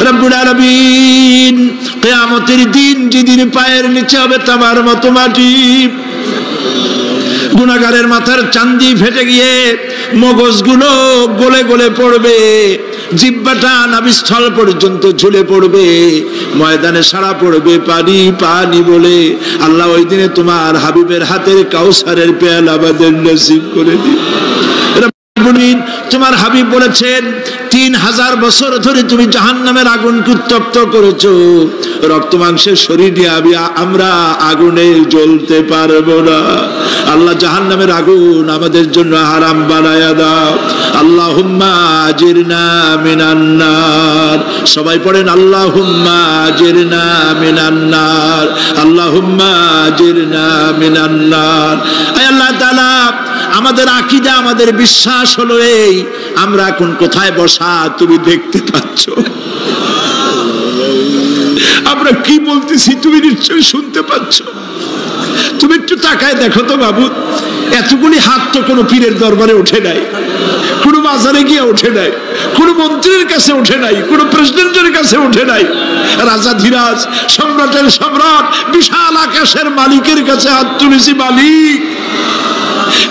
রব্বুল আলামিন কিয়ামতের দিন যেদিন পায়ের নিচে হবে তামার মতো মাটি, গুনাহগারের মাথার চান্দি ফেটে গিয়ে মগজগুলো গলে গলে পড়বে, জিহ্বাটা নাভিস্থল পর্যন্ত ঝুলে পড়বে, ময়দানে সারা পড়বে পানি পানি বলে। আল্লাহ ওই দিনে তোমার হাবিবের হাতের কাউসারের পেয়ালা আমাদের নসিব করে দিন। তোমার হাবিব বলেছেন 3000 বছর ধরে তুমি জাহান্নামের আগুনকে উত্তপ্ত করেছো, রক্ত মাংসের শরীর নিয়ে আমরা আগুনে জ্বলতে পারবো না। আল্লাহ জাহান্নামের আগুন আমাদের জন্য হারাম বানায়া দাও। আল্লাহুম্মা আজিরনা মিনান নার। সবাই পড়েন আল্লাহুম্মা আজিরনা মিনান নার, আল্লাহুম্মা আজিরনা মিনান নার। আয় আল্লাহ তাআলা আমাদের আকীদা, আমাদের বিশ্বাস হলো এই, আমরা এখন কোথায় বসা তুমি দেখতে পাচ্ছ, আমরা কি বলতেছি তুমি নিশ্চয়ই শুনতে পাচ্ছ। তুমি একটু তাকায় দেখো তো বাবু, এতগুলি হাত তো কোনো পীরের দরবারে ওঠে নাই, কোনো বাজারে গিয়ে ওঠে নাই, কোনো মন্ত্রীর কাছে ওঠে নাই, কোনো প্রেসিডেন্টের কাছে ওঠে নাই। রাজা ধীরাজ, সম্রাটের সম্রাট, বিশাল আকাশের মালিকের কাছে হাত তুলেছি, মালিক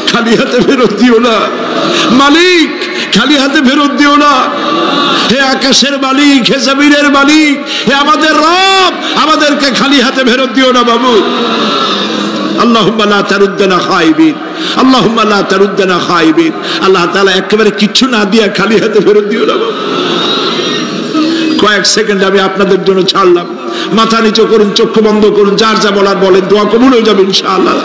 খালি হাতে ফেরত দিও না, মালিক খালি হাতে ফেরত দিও না। হে আকাশের মালিক, হে জমিনের মালিক, হে আমাদের রব, আমাদেরকে খালি হাতে ফেরত দিও না বাবু। আল্লাহুম্মা লা তারুদ্দানা খাইবিন, আল্লাহুম্মা লা তারুদ্দানা খাইবিন। আল্লাহ তাআলা একেবারে কিচ্ছু না দিয়া খালি হাতে ফেরত দিও না বাবু। কয়েক সেকেন্ড আমি আপনাদের জন্য ছাড়লাম। মাথা নিচু করুন, চক্ষু বন্ধ করুন, যার যা বলার বলেন, দোয়া কবুল হয়ে যাবে ইনশাআল্লাহ।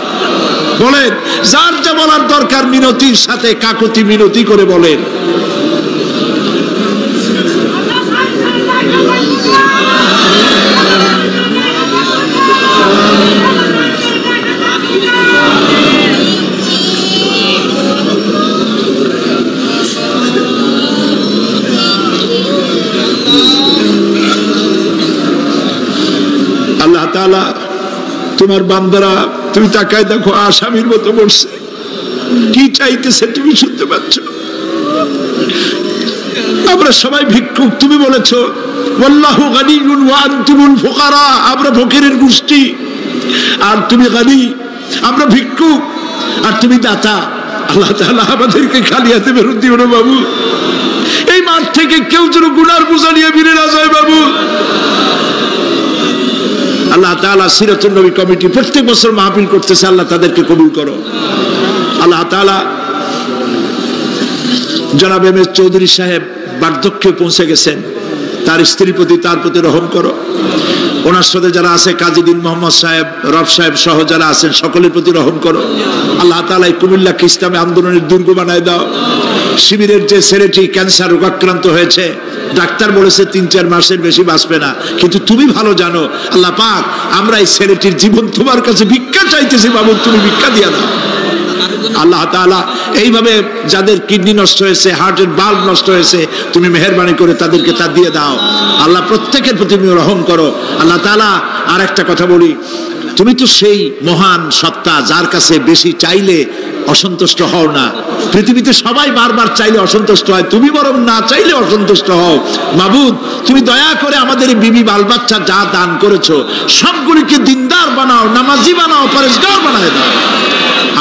বলেন, যার যা বলার দরকার মিনতির সাথে কাকুতি মিনতি করে বলেন। আল্লাহ তাআলা তোমার বান্দারা, তুমি তাকায় দেখো, আসামির মতো বসছে, কি চাইতেছে তুমি শুনতে পাচ্ছ। আমরা সবাই ভিক্ষুক, তুমি বলেছো ওয়াল্লাহু গানিয়্যুন ওয়া আনতুমুল ফুকারা, আমরা ফকিরের গোষ্ঠী আর তুমি গানি, আমরা ভিক্ষুক আর তুমি দাতা। আল্লাহ তাআলা আমাদেরকে খালি হাতে বেরোতে দিও না বাবু। এই মাঠ থেকে কেউ যেন গুনার বোঝা নিয়ে ফিরে না যায় বাবু। আল্লাহ তাআলা সিরাতুন নবী কমিটি প্রত্যেক বছর মাহফিল করতেছে, আল্লাহ তাদেরকে কবুল করো। আল্লাহ তাআলা জনাব এম এস চৌধুরী সাহেব বার্ধক্যে পৌঁছে গেছেন, তার স্ত্রীর প্রতি, তার প্রতি রহম করো। ওনার সাথে যারা আছে, কাজীদ্দিন মোহাম্মদ সাহেব, রব সাহেব সহ যারা আছেন, সকলের প্রতি রহম করো। আল্লাহ তাআলা এই কুমিল্লাকে ইসলামী আন্দোলনের দুর্গ বানায় দাও। শিবিরের যে ছেলেটি ক্যান্সার রোগাক্রান্ত হয়েছে, ডাক্তার বলেছে ৩-৪ মাসের বেশি বাঁচবে না, কিন্তু তুমি ভালো জানো। আল্লাহ পাক, আমরা এই ছেলেটির জীবন তোমার কাছে ভিক্ষা চাইতেছি বাবু, তুমি ভিক্ষা দিয়া দাও। আল্লাহ তাআলা এইভাবে যাদের কিডনি নষ্ট হয়েছে, হার্টের বাল্ব নষ্ট হয়েছে, তুমি মেহেরবানি করে তাদেরকে তা দিয়ে দাও। আল্লাহ প্রত্যেকের প্রতি তুমি রহম করো। আল্লাহ তাআলা আর একটা কথা বলি, তুমি তো সেই মহান সত্তা যার কাছে বেশি চাইলে অসন্তুষ্ট হও না। পৃথিবীতে সবাই বারবার চাইলে অসন্তুষ্ট হয়, তুমি বরং না চাইলে অসন্তুষ্ট হও। মাবুদ, তুমি দয়া করে আমাদের বিবি বাল বাচ্চা যা দান করেছো সবগুলিকে দিনদার বানাও, নামাজি বানাও, পরেশগার বানায় দাও।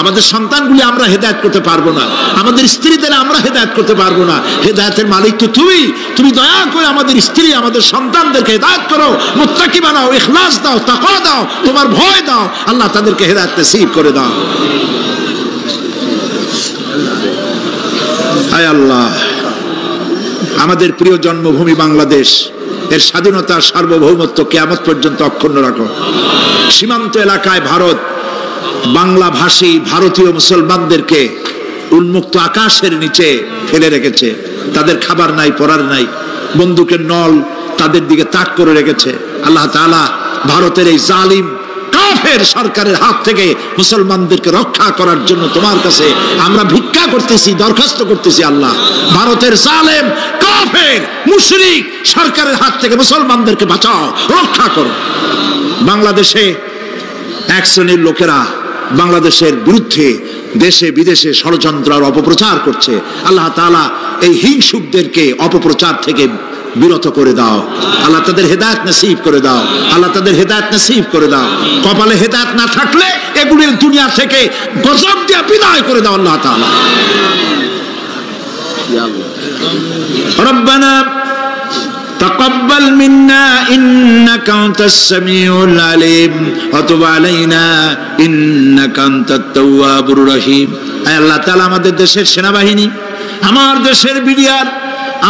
আমাদের সন্তানগুলি আমরা হেদায়েত করতে পারবো না, আমাদের স্ত্রীদের আমরা হেদায়েত করতে পারবো না। হেদায়েতের মালিক তো তুমি। তুমি দয়া করে আমাদের স্ত্রী, আমাদের সন্তানদেরকে হেদায়েত করো, মুত্তাকি বানাও, ইখলাস দাও, তাকওয়া দাও, তোমার ভয় দাও। আল্লাহ তাদেরকে হেদায়েত নসিব করে দাও। আয় আল্লাহ, আমাদের প্রিয় জন্মভূমি বাংলাদেশ, এর স্বাধীনতা, সার্বভৌমত্ব কিয়ামত পর্যন্ত অক্ষুণ্ণ রাখো। সীমান্ত এলাকায় ভারত বাংলা ভাষী ভারতীয় মুসলমানদেরকে উন্মুক্ত আকাশের নিচে ফেলে রেখেছে। তাদের খাবার নাই, পরার নাই, বন্দুকের নল তাদের দিকে তাক করে রেখেছে। আল্লাহ তাআলা ভারতের এই জালিম কাফের সরকারের হাত থেকে মুসলমানদেরকে রক্ষা করার জন্য তোমার কাছে আমরা ভিক্ষা করতেছি, দরখাস্ত করতেছি। আল্লাহ, ভারতের জালেম কাফের মুশরিক সরকারের হাত থেকে মুসলমানদেরকে বাঁচাও, রক্ষা করো। বাংলাদেশে এক শ্রেণীর লোকেরা বাংলাদেশের বিরুদ্ধে দেশে বিদেশে ষড়যন্ত্র আর অপপ্রচার করছে। আল্লাহ তাআলা এই হিংসুকদেরকে অপপ্রচার থেকে বিরত করে দাও। আল্লাহ তাদের হেদায়েত নসিব করে দাও। আল্লাহ তাদের হেদায়েত নসিব করে দাও। কপালে হেদায়েত না থাকলে এগুলির দুনিয়া থেকে গজব দিয়ে বিদায় করে দাও আল্লাহ তাআলা। রব্বানা তাকাব্বাল মিন্না ইন্নাকা আনতাস সামিউল আলিম ওয়া তুব আলাইনা ইন্নাকা আনতাত তাওয়াবুর রহিম। আয় আল্লাহ তাআলা, আমাদের দেশের সেনাবাহিনী, আমার দেশের বিডিআর,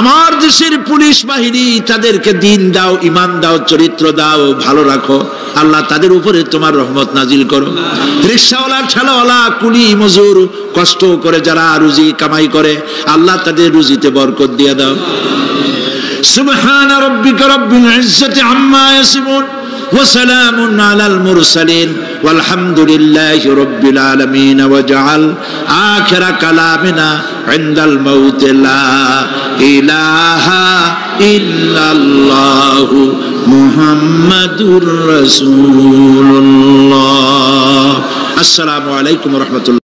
আমার দেশের পুলিশ বাহিনী, তাদেরকে দিন দাও, ঈমান দাও, চরিত্র দাও, ভালো রাখো। আল্লাহ তাদের উপরে তোমার রহমত নাজিল করো। রিকশাওয়ালা, ঠেলাওয়ালা, কুলি মজুর, কষ্ট করে যারা রুজি কামাই করে, আল্লাহ তাদের রুজিতে বরকত দিয়ে দাও। سبحان ربك رب العزة عما يصفون وسلام على المرسلين والحمد لله رب العالمين واجعل آخر كلامنا عند الموت لا إله إلا الله محمد رسول الله. السلام عليكم ورحمة الله.